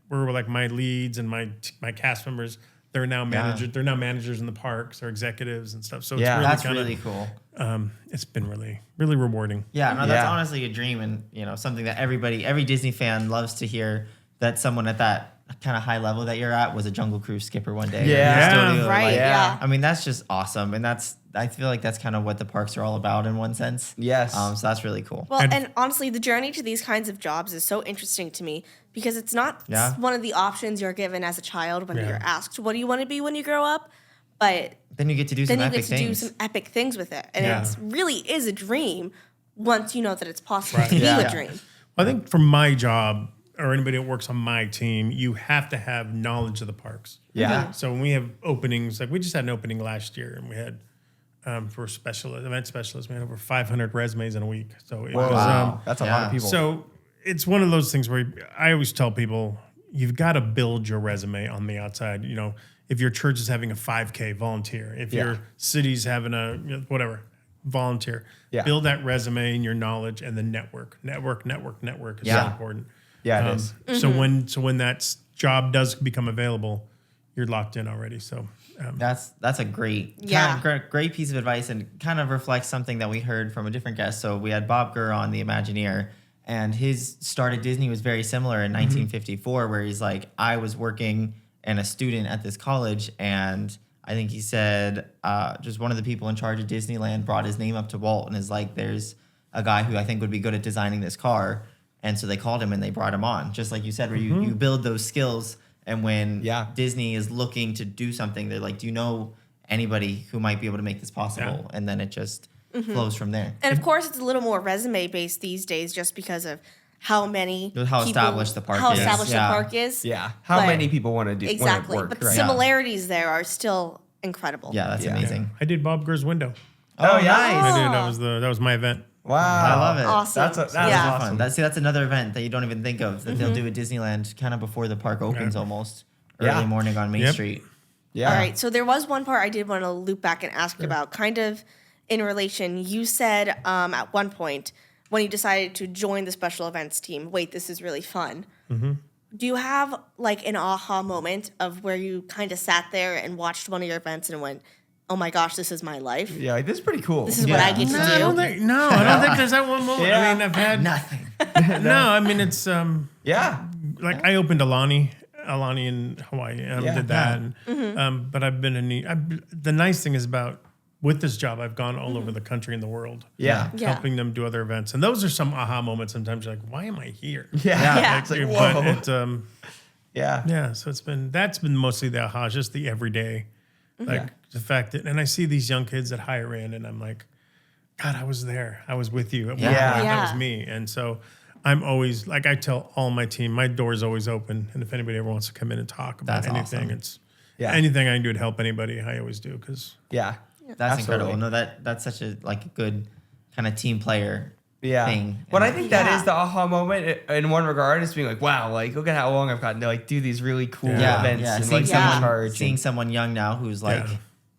were like my leads and my cast members. They're now managers. They're now managers in the parks or executives and stuff. So Yeah. it's That's really really cool. it's been really rewarding. Yeah, no, that's Yeah. honestly a dream, and something that every Disney fan loves to hear. That someone at that kind of high level that you're at was a Jungle Cruise skipper one day. Yeah. Right, yeah. I mean, that's just awesome, and I feel like that's kind of what the parks are all about in one sense. Yes. So that's really cool. Well, And- and honestly, the journey to these kinds of jobs is so interesting to me because it's not Yeah. one of the options you're given as a child when Yeah. you're asked, what do you want to be when you grow up? But Then you get to do then some you epic get to do things. some epic things with it. And Yeah. it really is a dream once you know that it's possible Right. to be Yeah. a dream. I think for my job or anybody that works on my team, you have to have knowledge of the parks. Yeah. So when we have openings, like we just had an opening last year, and we had for event specialists, we had over 500 resumes in a week. So it was Wow. That's a lot yeah. of people. so it's one of those things where I always tell people you've got to build your resume on the outside. if your church is having a 5K, volunteer. If your city's having a whatever, volunteer. Yeah. Build that resume and your knowledge, and then network is so important. Yeah, it is. So when that job does become available, you're locked in already. So That's a great, great piece of advice, and kind of reflects something that we heard from a different guest. So we had Bob Gurr on, the Imagineer, and his start at Disney was very similar in 1954, where he's like, I was working and a student at this college, and I think he said just one of the people in charge of Disneyland brought his name up to Walt and is like, there's a guy who I think would be good at designing this car. And so they called him and they brought him on, just like you said, where you build those skills. And when Disney is looking to do something, they're like, do you know anybody who might be able to make this possible? Yeah. And then it just flows from there. And of course, it's a little more resume based these days, just because of how established the park is. How established the park is. Yeah. How But- many people want to do Exactly. want to work, But the right? similarities there are still incredible. Yeah, that's amazing. I did Bob Gurr's window. Oh, yeah? nice. I did. That was my event. Wow. I love it. Awesome. That's That's awesome. fun. That's another event that you don't even think of that they'll do at Disneyland kind of before the park opens almost. Early morning on Main Street. Yeah. All right. So there was one part I did want to loop back and ask about, kind of in relation. You said at one point when you decided to join the special events team, wait, this is really fun. Do you have like an aha moment of where you kind of sat there and watched one of your events and went, oh my gosh, this is my life? Yeah, this is pretty cool. This is what I get to I do. don't think there's that one moment. Yeah. I mean, I've had Nothing. no. I mean, it's Yeah. like I opened Alani in Hawaii. Did that. And, but I've been the nice thing is about with this job, I've gone all over the country and the world. Yeah. Yeah. Helping them do other events. And those are some aha moments. Sometimes you're like, why am I here? Yeah. Yeah. It's like, But whoa. it, Yeah. so that's been mostly the aha, just the everyday. Like the fact that, and I see these young kids that hire in and I'm like, God, I was there. I was with you. At one point. That was me. And so I'm always, like I tell all my team, my door's always open. And if anybody ever wants to come in and talk about That's anything, awesome. it's Yeah. anything I can do to help anybody, I always do. Because Yeah. That's Absolutely. incredible. No, that's such a good kind of team player thing. But I think that Yeah. is the aha moment in one regard, is being like, wow, like look at how long I've gotten to like do these really cool events and Seeing like someone, charge seeing and someone young now who's like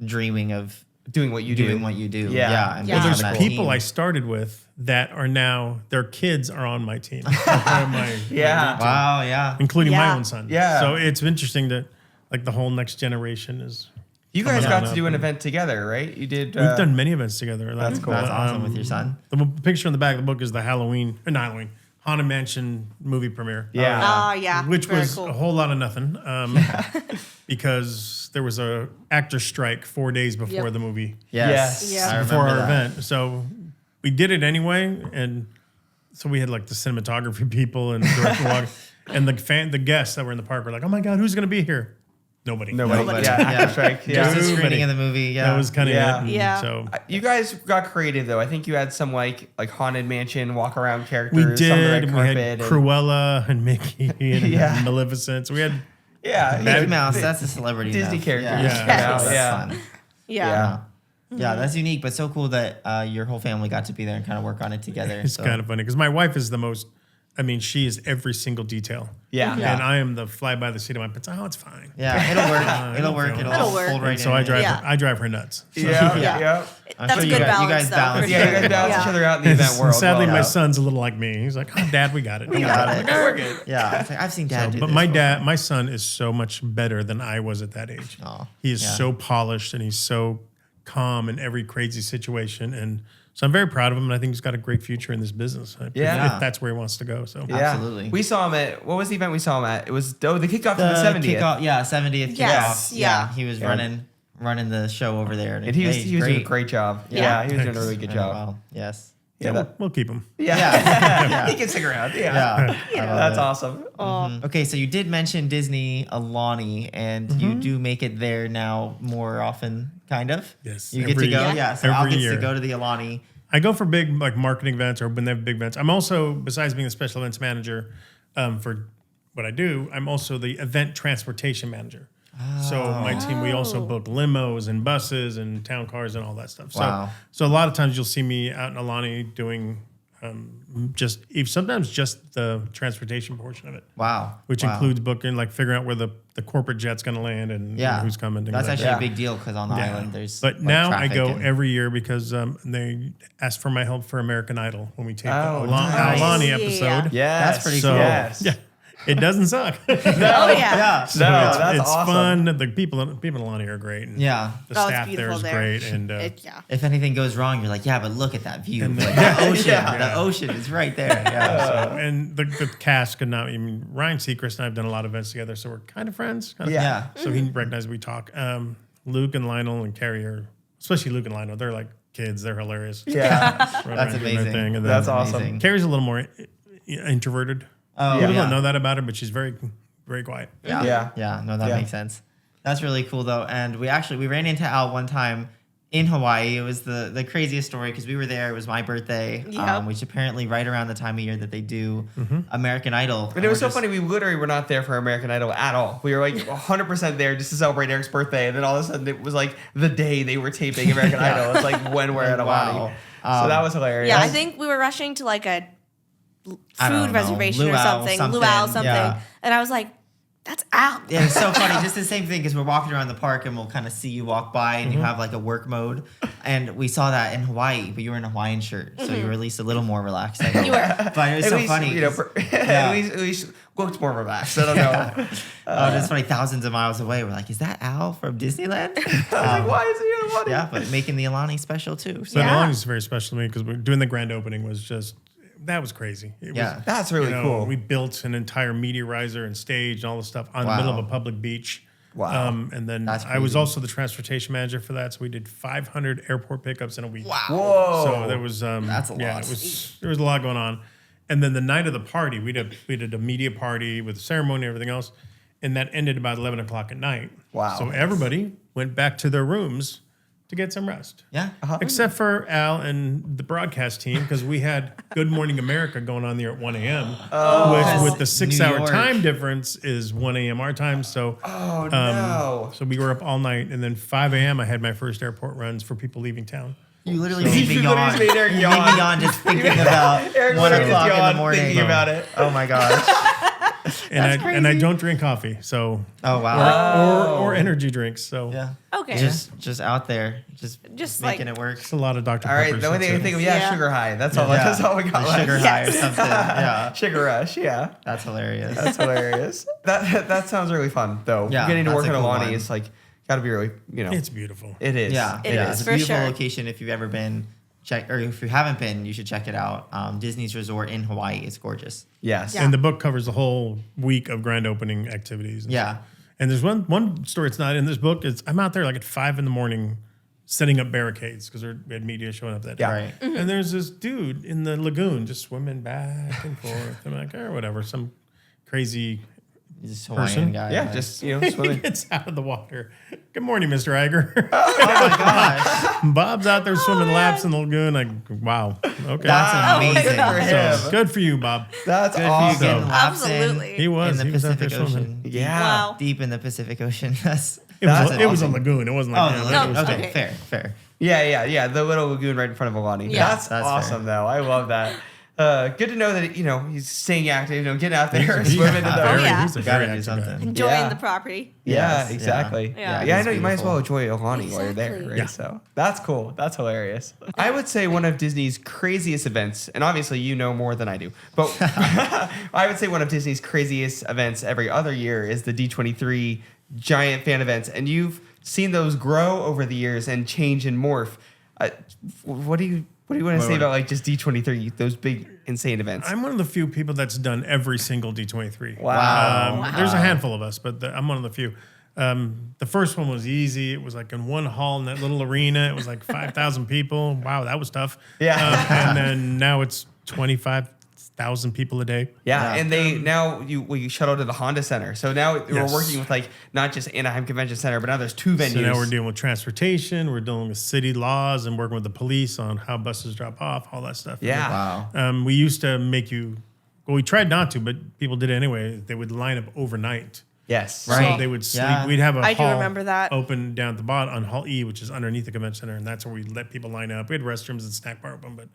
dreaming of doing what you doing do. what you do. Yeah. And Well, being there's on that people team. I started with that are now, their kids are on my team. my Yeah. Wow. Yeah. including my Yeah. own son. Yeah. So it's interesting that like the whole next generation is. You guys coming got to up do an and- event together, right? You did. We've done many events together. That's cool. That's awesome with your son. The picture on the back of the book is the not Halloween, Haunted Mansion movie premiere. Yeah. Oh, yeah. Which Very was cool. a whole lot of nothing because there was a actor strike 4 days before Yep. the movie, Yes. Yeah. I before remember our that. event. So we did it anyway, and so we had like the cinematography people and director walk, and the guests that were in the park were like, "Oh my god, who's going to be here?" Nobody. Nobody. Yeah. Actor strike. Yeah. Just a Nobody. screening of the movie. Yeah. That was kind of Yeah. it. And Yeah. So You guys got creative though. I think you had some like haunted mansion walk around characters. we Some of the red did. We carpet. had and- Cruella and Mickey and Yeah. Maleficent. So we had. Yeah. Mickey Mouse. That's a celebrity. Disney now. characters. Yeah. Yeah. That's Yeah. fun. Yeah. Yeah. Yeah, that's unique, but so cool that your whole family got to be there and kind of work on it together. It's so. kind of funny because my wife is the most. I mean, she is every single detail. Yeah. Yeah. And I am the fly by the seat of my pants. Oh, it's fine. Yeah, it'll work. It'll work. It'll It'll work. fold right And so in. I drive. Yeah. I drive her nuts. So- Yeah. Yeah. Yeah. I'm That's sure good you balance, guys though, balance for Yeah. it. You guys balance each other out in the event world. Sadly, well. my son's a little like me. He's like, "Oh, Dad, we got it. We got it. We're good. Yeah, it's like, I've seen Dad do But this my before. my son is so much better than I was at that age. Aw, He is yeah. so polished and he's so calm in every crazy situation. And so I'm very proud of him. And I think he's got a great future in this business. Yeah. If that's where he wants to go. So Yeah. Absolutely. We saw him at, what was the event we saw him at? It was the kickoff to the The 70th. kickoff, 70th Yes, kickoff. yeah. He was Yeah. running the show over there, And he was he's doing a great job. Yeah, he was doing a really good job. Well, yes. Yeah, that- we'll keep him. yeah. Yeah. He can stick around. Yeah. Yeah. I love That's it. awesome. Okay, so you did mention Disney Alani, and you do make it there now more often, kind of. Yes, You get to every- go. Yeah. Yeah. So Al every gets year. to go to the Alani. I go for big like marketing events or when they have big events. I'm also, besides being the special events manager for what I do, I'm also the event transportation manager. So my team, we also book limos and buses and town cars and all that stuff. So, Wow. so a lot of times you'll see me out in Alani doing Sometimes just the transportation portion of it, Wow. which Wow. includes booking, like figuring out where the corporate jet's going to land and Yeah. who's coming. things That's like actually that. a big deal because on the island there's. But like, now I traffic go and- every year because they asked for my help for American Idol when we tape Oh, the nice. Alani Yeah. episode. Yes. That's pretty So, cool. Yes. yeah, it doesn't suck. Oh yeah. So No, it's, that's it's awesome. fun. The people in Alani are great. And Yeah. the Oh, it's staff there beautiful is there. great. And Yeah. If anything goes wrong, you're like, yeah, but look at that view. And Like, the- the ocean. Yeah. The ocean is right there. Yeah. so, and the cast could not. I mean, Ryan Seacrest and I have done a lot of events together, so we're kind of friends. Kind of, Yeah. So he recognizes we talk. Luke and Lionel and Carrie are, especially Luke and Lionel, they're like kids. They're hilarious. Yeah. Running That's around doing their amazing. thing. And then That's awesome. amazing. Carrie's a little more introverted. Oh, People yeah. don't know that about her, but she's very, very quiet. Yeah. Yeah. Yeah. No, that Yeah. makes sense. That's really cool though. And we ran into Al one time in Hawaii. It was the craziest story because we were there. It was my birthday, Yep. which apparently right around the time of year that they do American Idol. And it was so we're just- funny. We literally were not there for American Idol at all. We were like 100% there just to celebrate Eric's birthday. And then all of a sudden it was like the day they were taping American Yeah. Idol. It's like when we're at Wow. Alani. So that was hilarious. Yeah, I think we were rushing to like a I don't food know, reservation or luau, something, luau something, yeah. and I was like, "That's Al." Yeah, it's so funny. Just the same thing because we're walking around the park and we'll kind of see you walk by and you have like a work mode. And we saw that in Hawaii, but you were in a Hawaiian shirt, so you were at least a little more relaxed. I think. You were. But it was At so least, funny. You know, 'cause- at least looked more relaxed. I don't know. it's funny. Thousands of miles away, we're like, "Is that Al from Disneyland?" I was like, why is he in Alani? Yeah, but making the Alani special too. So But Yeah. Alani is very special to me because doing the grand opening was just, that was crazy. It Yeah. was, That's really cool. We built an entire media riser and stage and all this stuff on the Wow. middle of a public beach. Wow. And then That's I was crazy. also the transportation manager for that. So we did 500 airport pickups in a week. wow. Whoa. So there was That's a yeah, lot. there was a lot going on. And then the night of the party, we did a media party with ceremony and everything else. And that ended about 11 o'clock at night. Wow. So everybody went back to their rooms to get some rest. Yeah. Except for Al and the broadcast team, because we had Good Morning America going on there at 1 a.m., which with the 6-hour York. time difference is 1 a.m. our time. So, Oh, no. so we were up all night, and then 5 a.m. I had my first airport runs for people leaving town. You literally So- made me You yawn. literally made Eric You yawn. made me yawn just thinking about Eric 1 literally o'clock in the yawned morning. thinking about it. Oh my gosh. And I don't drink coffee, so Oh wow. or energy drinks. So Yeah. Okay. Just out there, just like- making it work. it's a lot of Dr. All right, Peppers. the only thing I That's think it. of, Yeah. sugar high. That's all. Yeah. That's all we got The left. sugar high or something. Yeah. Sugar rush. Yeah, That's hilarious. that's hilarious. That sounds really fun though. Yeah, Getting to that's work a at cool Alani one. is like got to be really It's beautiful. it is. Yeah, It is, It's a for beautiful sure. location. If you've ever been, check, or if you haven't been, you should check it out. Disney's resort in Hawaii is gorgeous. Yes. Yeah. And the book covers the whole week of grand opening activities. And Yeah. stuff. And there's one story that's not in this book. It's I'm out there like at 5 a.m. setting up barricades because we had media showing up that day. Yeah. Right. And there's this dude in the lagoon just swimming back and forth. I'm like, or whatever, some crazy. He's just Hawaiian Person? guy. Yeah, like- just He swimming. gets out of the water. Good morning, Mr. Iger. Oh my gosh. Bob's out there swimming man. laps in the lagoon. Like, wow. Okay. That's amazing. Good for him. So, good for you, Bob. That's Good for you awesome. getting laps Absolutely. He was. in the He was out there Pacific swimming. Ocean. Yeah. Wow. Deep in the Pacific Ocean. That's It was, that's it was a awesome. lagoon. It wasn't like Oh, that. the It lagoon. was- Okay, Okay. fair. Yeah. The little lagoon right in front of Alani. Yeah. That's That's awesome, fair. though. I love that. Good to know that he's staying active. Getting out there, He's- swimming in yeah, the. Oh, yeah. He's a Gotta very do active something. guy. Enjoying Yeah. the property. Yeah, Yes, exactly. Yeah. Yeah, I it's know you might as well beautiful. enjoy Alani while you're there, Exactly. right? Yeah. So that's cool. That's hilarious. I would say one of Disney's craziest events, and obviously you know more than I do, but I would say one of Disney's craziest events every other year is the D23 giant fan events, and you've seen those grow over the years and change and morph. What do you want to say what? about like just D23, those big insane events? I'm one of the few people that's done every single D23. Wow. There's a handful of us, but I'm one of the few. The first one was easy. It was like in one hall in that little arena. It was like 5,000 people. Wow, that was tough. Yeah. And then now it's 25,000 people a day. Yeah, Yeah. and they now you shuttle to the Honda Center. So now Yes. we're working with like not just Anaheim Convention Center, but now there's two venues. So now we're dealing with transportation. We're dealing with city laws and working with the police on how buses drop off, all that stuff. Yeah. Wow. We used to make you. Well, we tried not to, but people did it anyway. They would line up overnight. Yes. Right. So they would sleep. Yeah. We'd have a I do hall remember that. open down at the bottom on Hall E, which is underneath the convention center, and that's where we let people line up. We had restrooms and snack bar open, but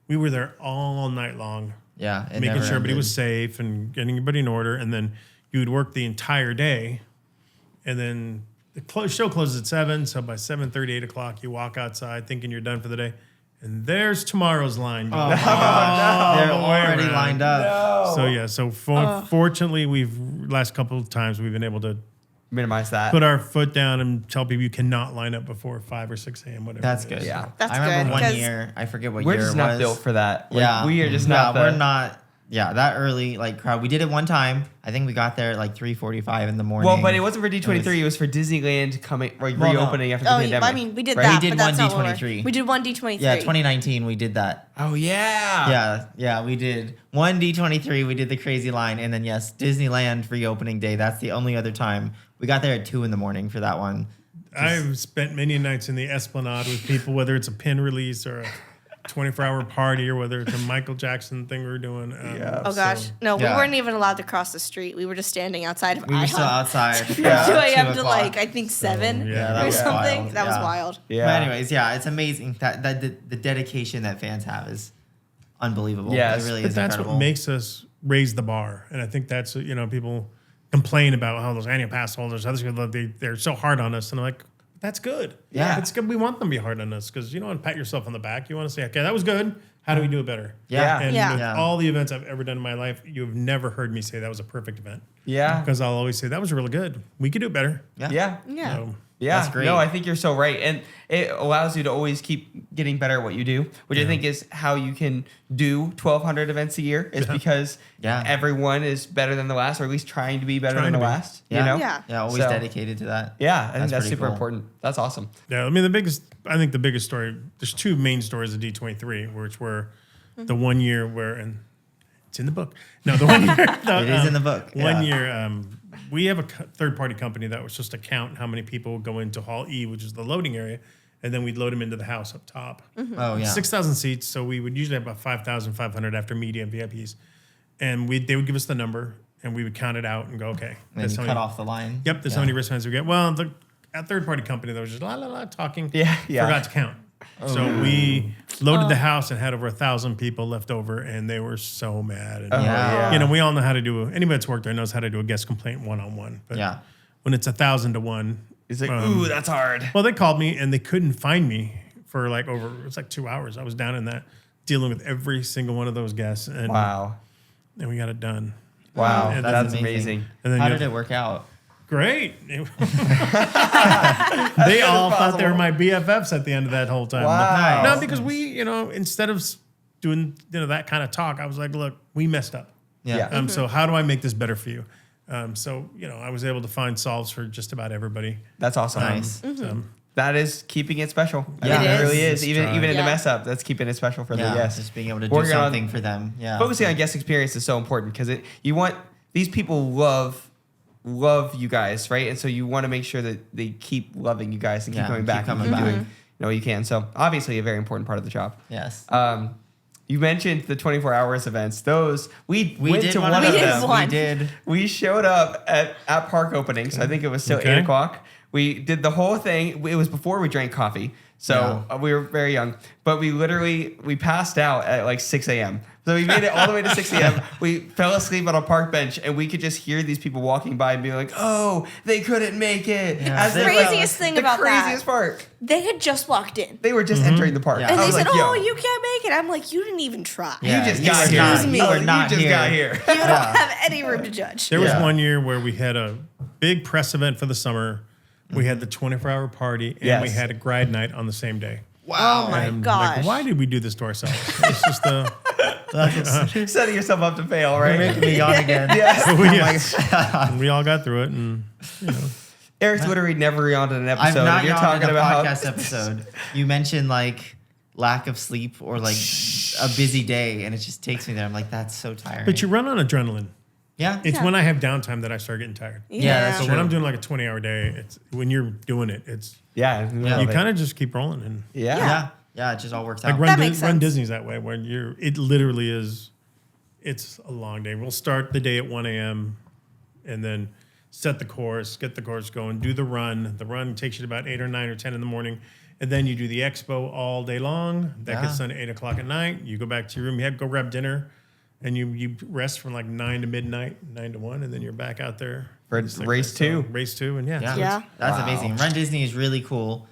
we were there all night long, Yeah. It making never sure everybody ended. was safe and getting everybody in order. And then you would work the entire day, and then the show closes at 7. So by 7:30, 8 o'clock, you walk outside thinking you're done for the day. And there's tomorrow's line. Oh, they're already man. lined up. So yeah, fortunately, last couple of times we've been able to Minimize that. put our foot down and tell people you cannot line up before 5 or 6 a.m. Whatever. That's it is. good. Yeah. That's I remember good, one 'cause year. I forget what We're year just it not was. built for that. Like, Yeah, we are just not. We're not. Yeah, that early crowd. We did it one time. I think we got there at 3:45 in the morning. Well, but it wasn't for D23. It was for Disneyland coming reopening after the Oh, pandemic. I mean, we did right? that. We did but that's one not what we're- D23. We did one D23. Yeah, 2019 we did that. Oh yeah. Yeah, we did one D23. We did the crazy line, and then yes, Disneyland reopening day. That's the only other time. We got there at 2 in the morning for that one. I've spent many nights in the Esplanade with people, whether it's a pin release or a 24-hour party or whether it's a Michael Jackson thing we're doing. Yeah. Oh gosh, no, we Yeah. weren't even allowed to cross the street. We were just standing outside of We were IHOP still outside. from Yeah, 2 a.m. 2 to o'clock. I think 7 yeah, that or was something. wild. That was Yeah. wild. Yeah. But anyways, yeah, it's amazing that the dedication that fans have is unbelievable. Yes, it really But is that's incredible. what makes us raise the bar. And I think that's, people complain about how those annual pass holders, others, they're so hard on us. And I'm like, that's good. Yeah. It's good. We want them to be hard on us because you don't want to pat yourself on the back. You want to say, okay, that was good. How do we do it better? Yeah. And Yeah. with Yeah. all the events I've ever done in my life, you've never heard me say that was a perfect event. Yeah. Because I'll always say that was really good. We could do better. Yeah. Yeah. Yeah. So, Yeah, That's great. no, I think you're so right, and it allows you to always keep getting better at what you do, which I think is how you can do 1,200 events a year. Is because Yeah. everyone is better than the last, or at least trying to be better than Trying the to be. last. Yeah. You know? Yeah. Yeah, always So- dedicated to that. Yeah, I think that's pretty super cool. important. That's awesome. yeah, I mean, I think the biggest story, there's two main stories of D23, which were the 1 year where, and it's in the book. No, the 1 year. It is in the book. One Yeah. year, we have a third-party company that was just to count how many people go into Hall E, which is the loading area, and then we'd load them into the house up top. Oh yeah. 6,000 seats, so we would usually have about 5,500 after media and VIPs. And they would give us the number, and we would count it out and go, okay. And then you cut off the line. Yep, there's Yeah. how many wristbands we get. Well, a third-party company that was just la talking. Yeah, yeah. Forgot to count. So we loaded the house and had over 1,000 people left over, and they were so mad. And, Yeah. we all know how to do. Anybody that's worked there knows how to do a guest complaint one-on-one. But Yeah. when it's 1,000 to 1, It's like, ooh, that's hard. well, they called me and they couldn't find me for it was 2 hours. I was down in that dealing with every single one of those guests, and Wow, and we got it done. wow, And that's amazing. amazing. And then How you did have- it work out? Great. They all thought they were my BFFs at the end of that whole time. Wow. No, because we, instead of doing that kind of talk, I was like, look, we messed up. Yeah. So how do I make this better for you? So I was able to find solves for just about everybody. That's awesome. Nice. That is keeping it special. I Yeah. think it It really is. is. Even Trying. in the Yeah. mess up, that's keeping it special for the Yeah. guests. Just being able to do Working on- something for them. Yeah. Focusing on guest experience is so important because you want these people love you guys, right? And so you want to make sure that they keep loving you guys and keep Yeah, coming keep back coming and keep back. doing what you can. So obviously a very important part of the job. Yes. You mentioned the 24 hours events. Those we went did to one one of of We did them. one. We did. We showed up at park opening, so I think it was still Okay. 8 o'clock. We did the whole thing. It was before we drank coffee, so we were very young. But we passed out at 6 a.m. So we made it all the way to 6 a.m. We fell asleep on a park bench, and we could just hear these people walking by and be like, "Oh, they couldn't make it." Yeah. As The if, craziest thing the about that- craziest park. They had just walked in. They were just entering the park. Yeah. And I they was said, like, "Yo, "Oh, you can't make it." I'm like, "You didn't even try. Yeah. you just you got were here. not- Excuse me. you were You not just here. got here." You don't have any room to judge." There was Yeah. 1 year where we had a big press event for the summer. We had the 24-hour party, and we Yes. had a grad night on the same day. Oh my And, gosh. why did we do this to ourselves? It's just Setting yourself up to fail, right? Making me yawn again. Yes. we all got through it, and Eric's literally never yawned in an I've episode. not You're yawned talking in a about podcast episode. You mentioned lack of sleep or a busy day, and it just takes me there. I'm like, that's so tiring. but you run on adrenaline. yeah, It's when I have downtime that I start getting tired. Yeah, that's So true. when I'm doing a 20-hour day, it's when you're doing it, it's yeah. Yeah. you kind of just keep rolling, and yeah, it just all works out. like That makes Run sense. Disney's that way, where it literally is. It's a long day. We'll start the day at 1 a.m. and then set the course, get the course going, do the run. The run takes you to about 8 or 9 or 10 in the morning, And then you do the expo all day long. That Yeah. gets done at 8 o'clock at night. You go back to your room. You have to go grab dinner. And you rest from like 9 to midnight, 9 to 1. And then you're back out there. For Just race that. two. So race 2. And yeah. Yeah, so it's- that's Wow. amazing. Run Disney is really cool.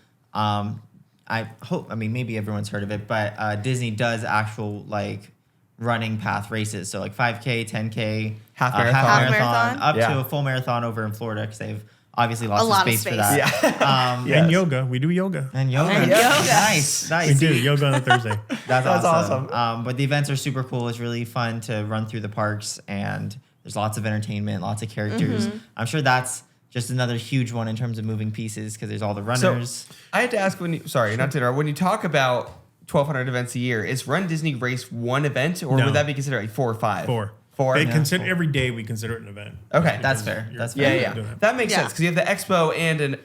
I hope. I mean, maybe everyone's heard of it, but Disney does actual like running path races. So like 5K, 10K, Half half marathon. marathon, up Yeah. to a full marathon over in Florida because they've obviously lots A lot of of space for space. that. Yeah. Um, Yes. And yoga. We do yoga. And yoga. And yoga. Nice, nice. We do yoga on a Thursday. That's awesome. awesome. But the events are super cool. It's really fun to run through the parks, and there's lots of entertainment, lots of characters. I'm sure that's just another huge one in terms of moving pieces because there's all the runners. I had to ask sorry, not to interrupt. When you talk about 1,200 events a year, is Run Disney Race one event, or No. would that be considered like 4 or 5? 4. Four? They Yeah. consider every day we consider it an event. Okay. That's Because fair. you're- That's Yeah, fair. yeah. doing that. That makes Yeah. sense because you have the expo and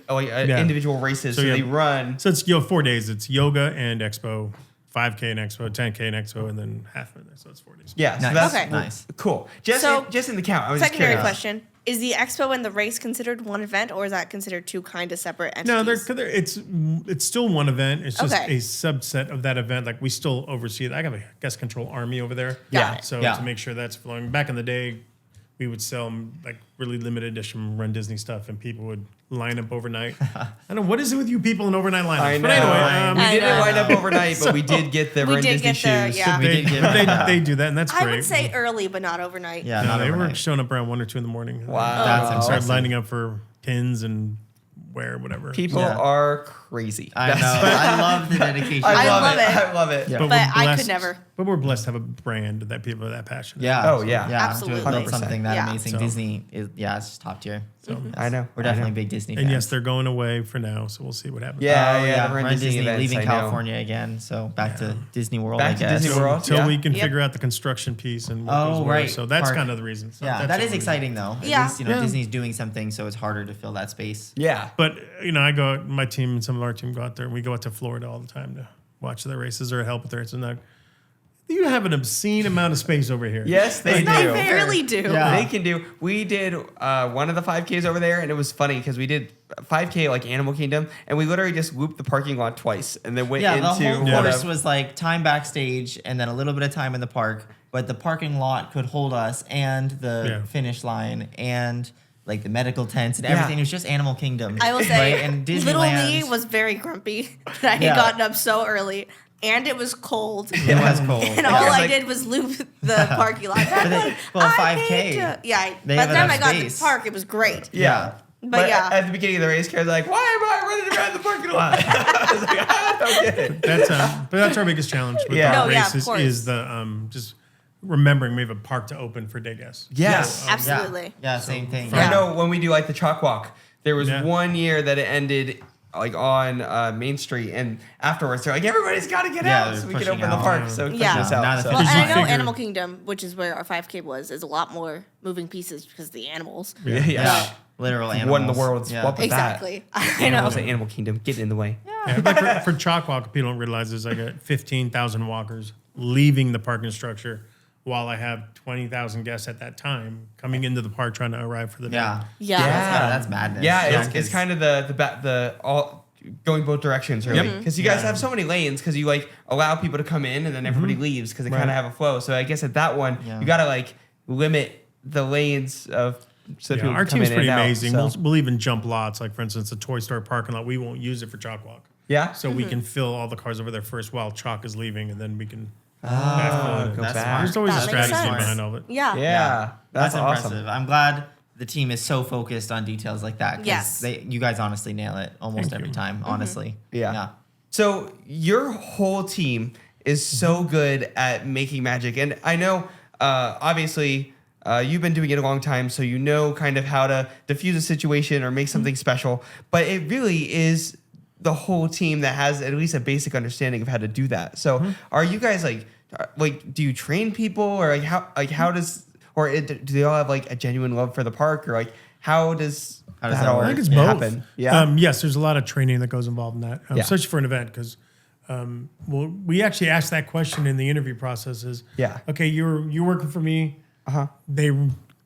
Yeah. individual races, so So you they have- run. So it's 4 days. It's yoga and expo, 5K and expo, 10K and expo, and then half of it. So it's 4 days. Yeah, so Nice. that's Okay. Nice. cool. Just So, in the count. I was just Secondary curious. question: is the expo and the race considered one event, or is that considered two kind of separate No, entities? it's still one event. It's just Okay. a subset of that event. Like we still oversee it. I have a guest control army over there. Got it. So Yeah. to make sure that's flowing. Back in the day, we would sell like really limited edition Run Disney stuff, and people would line up overnight. I don't know what is it with you people in overnight lineups. I know. But anyway, we I didn't know. line up overnight, but we did get the We Run did Disney get the- shoes. yeah. We did get they do that, and that's I great. would say early, but not overnight. Yeah, No, not they were overnight. showing up around 1 or 2 in the morning. Wow. That's Started impressive. lining up for pins and whatever. People Yeah. are crazy. I know. I love the dedication. I love it. I love it. Yeah. But But we're I blessed- could never. But we're blessed to have a brand that people are that passionate. Yeah. Oh, yeah. Yeah. Absolutely. To build 100%. something that Yeah. amazing. So- Disney is, yeah, it's just top tier. So I know. We're I know. definitely big Disney fans. And yes, they're going away for now, so we'll see what happens. Yeah, Oh, yeah. The Run Disney, events, leaving I know. California again. So back to Disney World, Back I to guess. Disney World. Until yeah. we can Yep. figure out the construction piece and what Oh, goes where. right. So that's Park. kind of the reason. So Yeah, that's that the is reason. exciting though. At Yeah. least, Yeah. Disney's doing something, so it's harder to fill that space. Yeah. But I go. My team and some of our team go out there. And we go out to Florida all the time to watch the races or help with the races. And you have an obscene amount of space over here. Yes, they They do. barely do. Yeah. They can do. We did one of the 5Ks over there, and it was funny because we did 5K like Animal Kingdom, and we literally just looped the parking lot twice, and then went Yeah, the into whole one course of- was like time backstage and then a little bit of time in the park, but the parking lot could hold us and the Yeah. finish line and like the medical tents and Yeah. everything. It was just Animal Kingdom. I will say, right? And little Disneyland me was very grumpy that I Yeah. had gotten up so early, and it was cold. it was cold. And Yeah. all It's I like- did was loop the parking lot. But they- well, I 5K, need to- Yeah. they By have the time I enough got to space. the park, it was great. yeah. But yeah. at the beginning of the race, Karen's like, "Why am I running around the parking lot?" I was like, "I don't get it." But that's our biggest challenge with Yeah. our No, yeah, of races course. is the just remembering we have a park to open for day guests. Yes. Absolutely. Yeah, same thing. Yeah. I know when we do like the chalk walk, there was Yeah. one year that it ended like on Main Street, and afterwards they're like, "Everybody's got to get Yeah, out they're so we can pushing open the out. park." So push Yeah. us Now out. the So. Well, finish and I line. know Figure- Animal Kingdom, which is where our 5K was, is a lot more moving pieces because of the animals. Yeah. Yeah. Literal animals. What in the world's Yeah. what with Exactly. I know. Animals at Animal Kingdom, get in the way. Yeah, like for chalk walk, people don't realize there's like 15,000 walkers leaving the parking structure while I have 20,000 guests at that time coming into the park trying to arrive for the day. Yeah. Yeah. That's madness. Yeah, it's 'cause- kind of the all going both directions really Yep. because you guys Yeah. have so many lanes because you like allow people to come in and then everybody leaves because they kind of Right. have a flow. So I guess at that one Yeah. you gotta like limit the lanes of so Yeah, people our can come team's in pretty and out, amazing. so. We'll even jump lots. Like for instance, the Toy Store parking lot, we won't use it for chalk walk. Yeah. So we can fill all the cars over there first while chalk is leaving, and then we can. Go That's back. smart. There's always That a makes strategy sense. behind all of it. Yeah. Yeah, that's impressive. awesome. I'm glad the team is so focused on details like that. 'Cause Yes. you guys honestly nail it almost Thank every you. time. Honestly. Yeah. So your whole team is so good at making magic, and I know obviously. You've been doing it a long time, so you know kind of how to diffuse a situation or make something special. But it really is the whole team that has at least a basic understanding of how to do that. So, are you guys like, do you train people, or how does, or do they all have like a genuine love for the park, or like how does How does that that all work? I think it's happen? both. Yeah. Yes, there's a lot of training that goes involved in that, Yeah. especially for an event. Because, well, we actually asked that question in the interview process. Is Yeah. okay, you're working for me. Uh-huh. They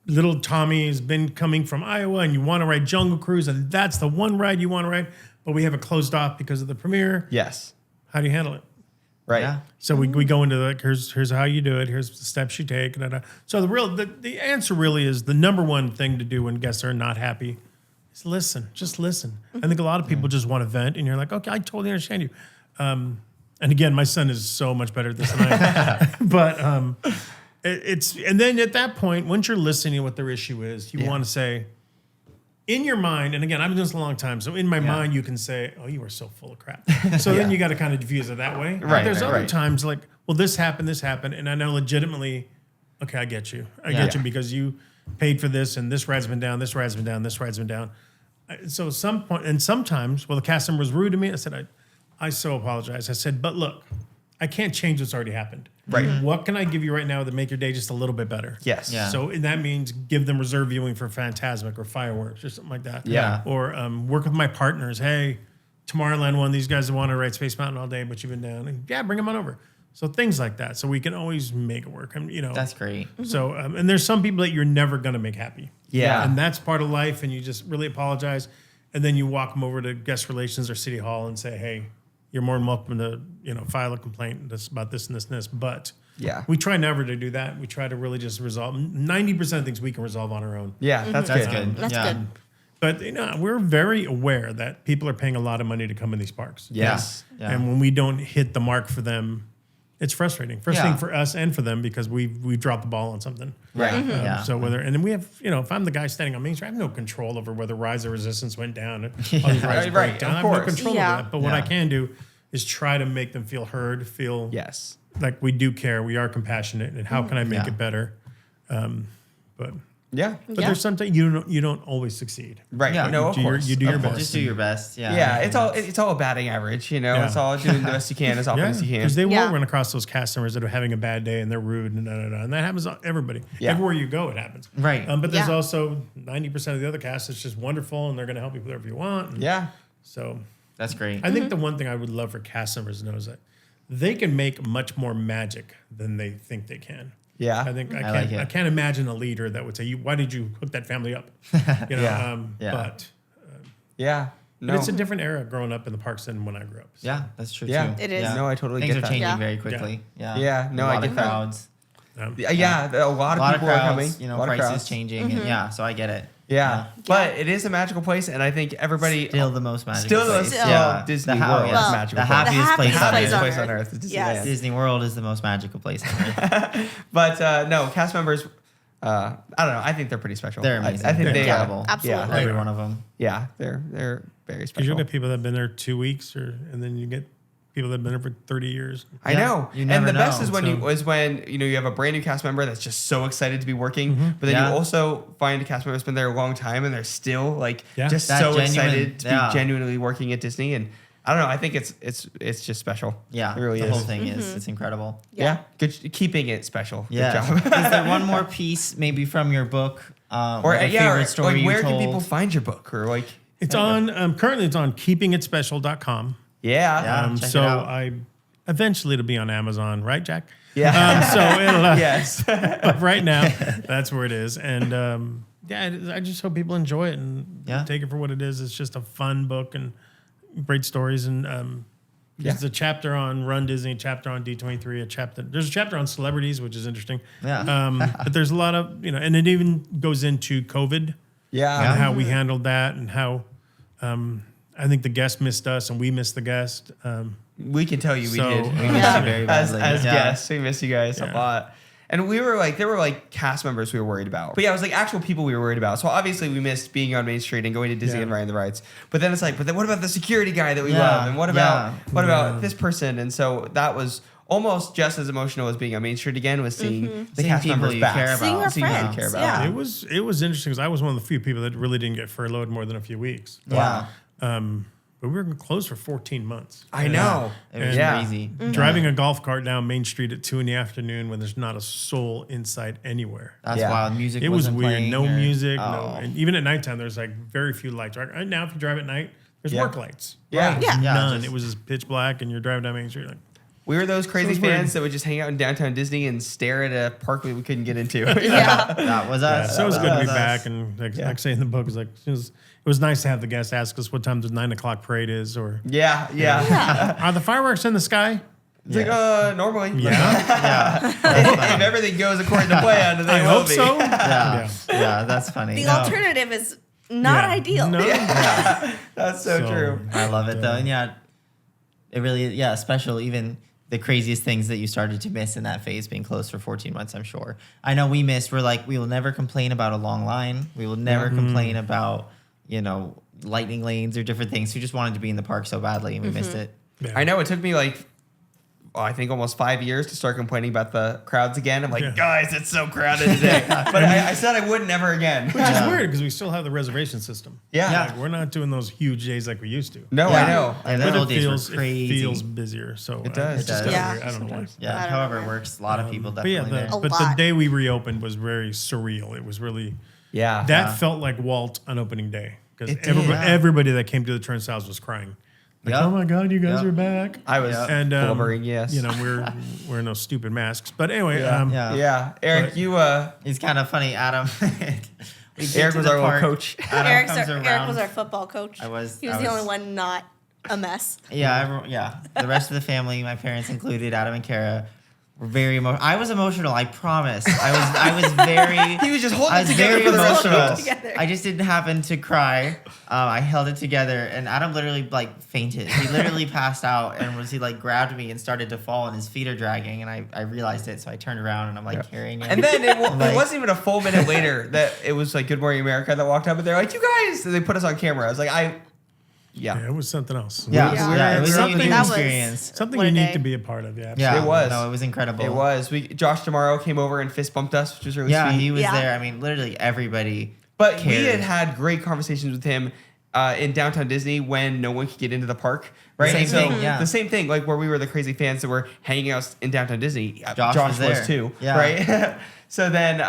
little Tommy has been coming from Iowa and you want to ride Jungle Cruise and that's the one ride you want to ride, but we have it closed off because of the premiere. Yes. How do you handle it? Right. Yeah. So we go into like, here's how you do it. Here's the steps you take. So the answer really is the number one thing to do when guests are not happy is listen. Just listen. I think a lot of people just want to vent, and you're like, okay, I totally understand you. And again, my son is so much better at this than I am. But and then at that point, once you're listening to what their issue is, you want to say, in your mind, and again, I've been doing this a long time, so in my mind, you can say, oh, you are so full of crap. So then you got to kind of diffuse it that way. Right, There's other right. times like, well, this happened, and I know legitimately, okay, I get you. I get you because you paid for this, and this ride's been down, this ride's been down, this ride's been down. So some point, and sometimes, well, the cast member was rude to me. I said, I so apologize. I said, but look, I can't change what's already happened. Right. What can I give you right now to make your day just a little bit better? Yes. Yeah. So and that means give them reserve viewing for Fantasmic or fireworks or something like that. Yeah. Or work with my partners. Hey, Tomorrowland one, these guys want to ride Space Mountain all day, but you've been down. And, yeah, bring them on over. So things like that. So we can always make it work. And, That's great. So and there's some people that you're never going to make happy. Yeah. And that's part of life. And you just really apologize. And then you walk them over to guest relations or city hall and say, hey, you're more than welcome to, file a complaint about this and this and this. But we try never to do that. We try to really just resolve 90% of things we can resolve on our own. Yeah, that's That's good. good. That's good. But we're very aware that people are paying a lot of money to come in these parks. Yes. Yeah. And when we don't hit the mark for them, it's frustrating. Frustrating for us and for them because we've dropped the ball on something. Right. Yeah. So and then we have, if I'm the guy standing on Main Street, I have no control over whether Rise of Resistance went down. All these rides Right, break down. of I have no course. control Yeah. over that. But what I Yeah. can do is try to make them feel heard, feel Yes. like we do care, we are compassionate, and how can I make Yeah. it better? But Yeah. there's something you don't always succeed. Right. Yeah. No, of Do your- course. you do your Of course. best. Just do your best. Yeah. Yeah, it's all a batting average, Yeah. It's all doing the best you can as often Yeah, as you can. because they will Yeah. run across those customers that are having a bad day and they're rude and and that happens to everybody. Yeah. Everywhere you go, it happens. Right. But there's Yeah. also 90% of the other cast that's just wonderful and they're going to help you with whatever you want. And Yeah. So That's great. I think the one thing I would love for cast members to know is that they can make much more magic than they think they can. Yeah. I think I like it. I can't imagine a leader that would say, "Why did you hook that family up?" Yeah. Yeah. But Yeah. No. it's a different era growing up in the parks than when I grew up. So. Yeah, that's true Yeah. too. It is. Yeah. No, I totally Things get are that. changing Yeah. very quickly. Yeah. Yeah, no, a I lot get of that. crowds. Yeah, a lot A of lot of people are crowds. coming. A lot of Prices crowds. changing. And yeah, so I get it. Yeah. But it is a magical place, and I think everybody Still the most magical still place. Disney The World is Well, magical. the place. happiest place on happiest earth. place on earth is Disneyland. Yes. Disney World is the most magical place on earth. But no, cast members. I don't know. I think they're pretty special. They're amazing. I think They're they incredible. Absolutely. Yeah, Every one of them. yeah, they're very Because special. you'll get people that have been there 2 weeks, and then you get people that have been there for 30 years. I Yeah, know. you And never the best know, is when so- you have a brand new cast member that's just so excited to be working, but then Yeah. you also find a cast member that's been there a long time and they're still just That so genuine- excited to yeah. be genuinely working at Disney. And I don't know. I think it's just special. Yeah, it really the is. whole thing is. It's incredible. Yeah, good keeping it special. Yeah. Good job. Is there one more piece maybe from your book? or like a yeah, or, favorite story like you where can told? people find your book or like? It's on currently it's on keepingitspecial.com. Yeah. Yeah. Check So it out. eventually it'll be on Amazon, right, Jack? Yeah. So it'll Yes. but right now that's where it is, and I just hope people enjoy it and Yeah. take it for what it is. It's just a fun book and great stories, and there's a chapter on RunDisney, a chapter on D23, there's a chapter on celebrities, which is interesting. Yeah. But there's a lot of and it even goes into COVID Yeah. and how we handled that, and how I think the guest missed us and we missed the guest. We can tell you we So, did. We yeah. missed you Very as badly. Yeah. guests. We miss you guys a Yeah. lot. And we were there were cast members we were worried about. But yeah, it was actual people we were worried about. So obviously we missed being on Main Street and going to Disney Yeah. and riding the rides. But then it's but then what about the security guy that we Yeah. love? And what about Yeah. this person? And so that was almost just as emotional as being on Main Street again, was seeing the Seeing cast people members you back. care about. Seeing our Seeing people you friends. care about. Yeah. It was interesting because I was one of the few people that really didn't get furloughed more than a few weeks. Yeah. But we were closed for 14 months. I know. It was Yeah. crazy. Driving a golf cart down Main Street at 2 PM when there's not a soul in sight anywhere. That's Yeah. wild. Music It was wasn't weird. playing No or- music. Oh. No, and even at nighttime, there's very few lights. Right now, if you drive at night, there's Yeah. work lights. Yeah. Right. Yeah. None. just- It was just pitch black, and you're driving down Main Street. We were those crazy Sounds weird. fans that would just hang out in downtown Disney and stare at a park we couldn't get into. Yeah. That was Yeah, us. so it was good to be That back, and like say in the book, it was like it was nice to have the guests ask us what time the 9 o'clock parade is, or Yeah. are the fireworks in the sky? It's like, normally. Yeah, If everything goes according to plan, then they I will hope be. so. Yeah, that's funny. The No, alternative is not Yeah. ideal. No. That's so true. I love it though, and yeah, it really special. Even the craziest things that you started to miss in that phase being closed for 14 months, I'm sure. I know we missed. We're like, we will never complain about a long line. We will never complain about lightning lanes or different things. We just wanted to be in the park so badly, and we missed it. Yeah. I know it took me I think almost 5 years to start complaining about the crowds again. I'm like, Yeah. guys, it's so crowded today. But I said I wouldn't ever again. Which is weird because we still have the reservation system. Yeah. Like, we're not doing those huge days like we used to. No, Yeah. I know. And But those old it days feels were crazy. it feels busier. So It does. it's just It does. kinda weird. I don't know why. Sometimes. Yeah, I don't however know it why. works. A lot of people But definitely yeah, there. A but the lot. day we reopened was very surreal. It was really Yeah. that felt like Walt on opening day because It did. everybody that came to the turnstiles was crying. Like, Yeah. oh my God, you guys Yeah. are back. I was And blubbering, yes. we're wearing those stupid masks. But anyway, Yeah. Yeah. Eric, But- you It's kind of funny, Adam. We get Eric to was the our little park. coach. Adam Eric comes was around. our football coach. I was- He was I the was- only one not a mess. Yeah. The rest of the family, my parents included, Adam and Kara, were very emotional. I was emotional. I promise. I was very. He was just holding I it was together very for the rest of emotional. us. Together. I just didn't happen to cry. I held it together, and Adam literally fainted. He literally passed out, and he grabbed me and started to fall, and his feet are dragging, and I realized it, so I turned around and I'm carrying him. And then it Like- wasn't even a full minute later that it was like Good Morning America that walked up and they're like, you guys, and they put us on camera. I was like, yeah, it was something else. yeah, Yeah. it was Something- a unique That was- experience. Something What a unique day. to be a part of. Yeah, Yeah, It was. No, it was incredible. It was. Josh Tomorrow came over and fist bumped us, which was really Yeah, sweet. he was Yeah. there. I mean, literally everybody. But we cared. had great conversations with him in downtown Disney when no one could get into the park, right? Same And so thing, yeah. the same thing, like where we were the crazy fans that were hanging out in downtown Disney. Josh was there. too, Yeah. right? So then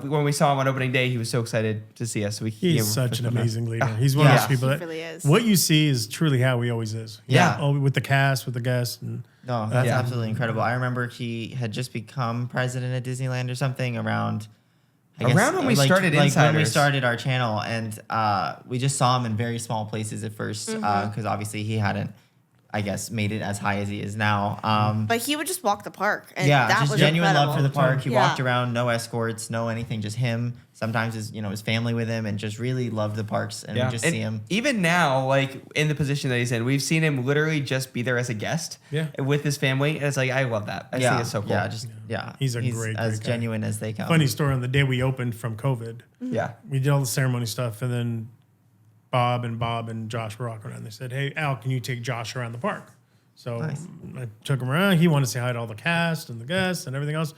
when we saw him on opening day, he was so excited to see us. So we gave him he's a such fist an bump. amazing leader. He's one Yeah. of those people He that really is. what you see is truly how he always is. Yeah. Oh, with the cast, with the guests, and No, that's Yeah. absolutely incredible. I remember he had just become president at Disneyland or something around. I Around when we started when we Insiders. started our channel, and we just saw him in very small places at first because obviously he hadn't, I guess, made it as high as he is now. But he would just walk the park, and Yeah, that just was genuine incredible. love for the park. He Yeah. walked around, no escorts, no anything, just him. Sometimes his family with him, and just really loved the parks. And we just And see him. even now, like in the position that he's in, we've seen him literally just be there as a guest Yeah. with his family. And it's like, I love that. I think it's so cool. Yeah, He's a great, as great guy. genuine as they come. funny story on the day we opened from COVID. Yeah. We did all the ceremony stuff, and then Bob and Josh were walking around. They said, "Hey, Al, can you take Josh around the park?" So Nice. I took him around. He wanted to say hi to all the cast and the guests and everything else.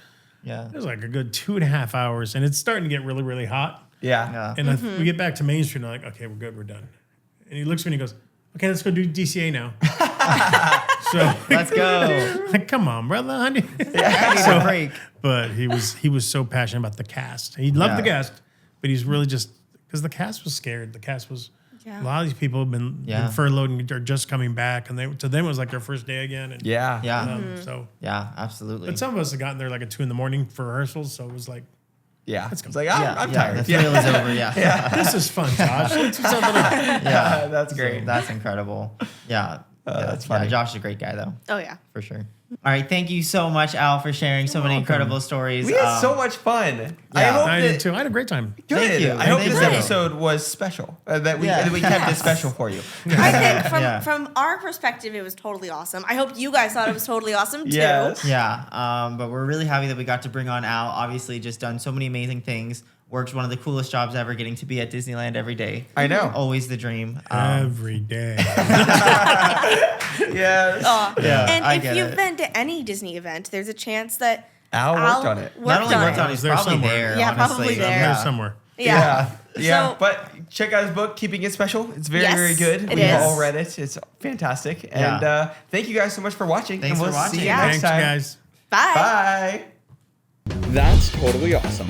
Yeah, It was like a good 2.5 hours, and it's starting to get really, really hot. Yeah. yeah. And we get back to Main Street, and I'm like, "Okay, we're good, we're done." And he looks at me and he goes, "Okay, let's go do DCA now." So Let's go. like, come on, brother. I need So- a break. But he was so passionate about the cast. He loved the Yeah. guest, but he's really just because the cast was scared. The cast was Yeah. a lot of these people have been furloughed and are just coming back, and to them it was like their first day again. And, Yeah. Yeah, So, yeah, absolutely. but some of us had gotten there like at 2 a.m. for rehearsals, so it was like, Yeah. Let's go. It's like, yeah, I'm yeah, tired. The thrill is over. Yeah, this is fun, Josh. Let's do something else. yeah, That's great. That's incredible. Yeah, that's funny. Yeah, Josh is a great guy though, Oh yeah. for sure. All right, thank you so much, Al, for sharing so many incredible stories. We had so much fun. I yeah. hope I that did too. I had a great time. Good. Thank you. I hope Thank this you. episode was special. That we kept it special for you. I think from Yeah. from our perspective, it was totally awesome. I hope you guys thought it was totally awesome too. Yes. Yeah, but we're really happy that we got to bring on Al. Obviously, just done so many amazing things. Works one of the coolest jobs ever, getting to be at Disneyland every day. I know. Always the dream. Every day. Yes. Yeah, And I if get you've it. been to any Disney event, there's a chance that Al worked on it. Not only worked on it, he's There's probably somewhere. there. Yeah, honestly. probably there. There's somewhere. Yeah. Yeah. So- But check out his book, Keeping It Special. It's very, Yes, very good. it We've is. all read it. It's fantastic. Yeah. And thank you guys so much for watching. Thanks and we'll for watching. See you Yeah. next Thanks, time. guys. Bye. Bye. That's totally awesome.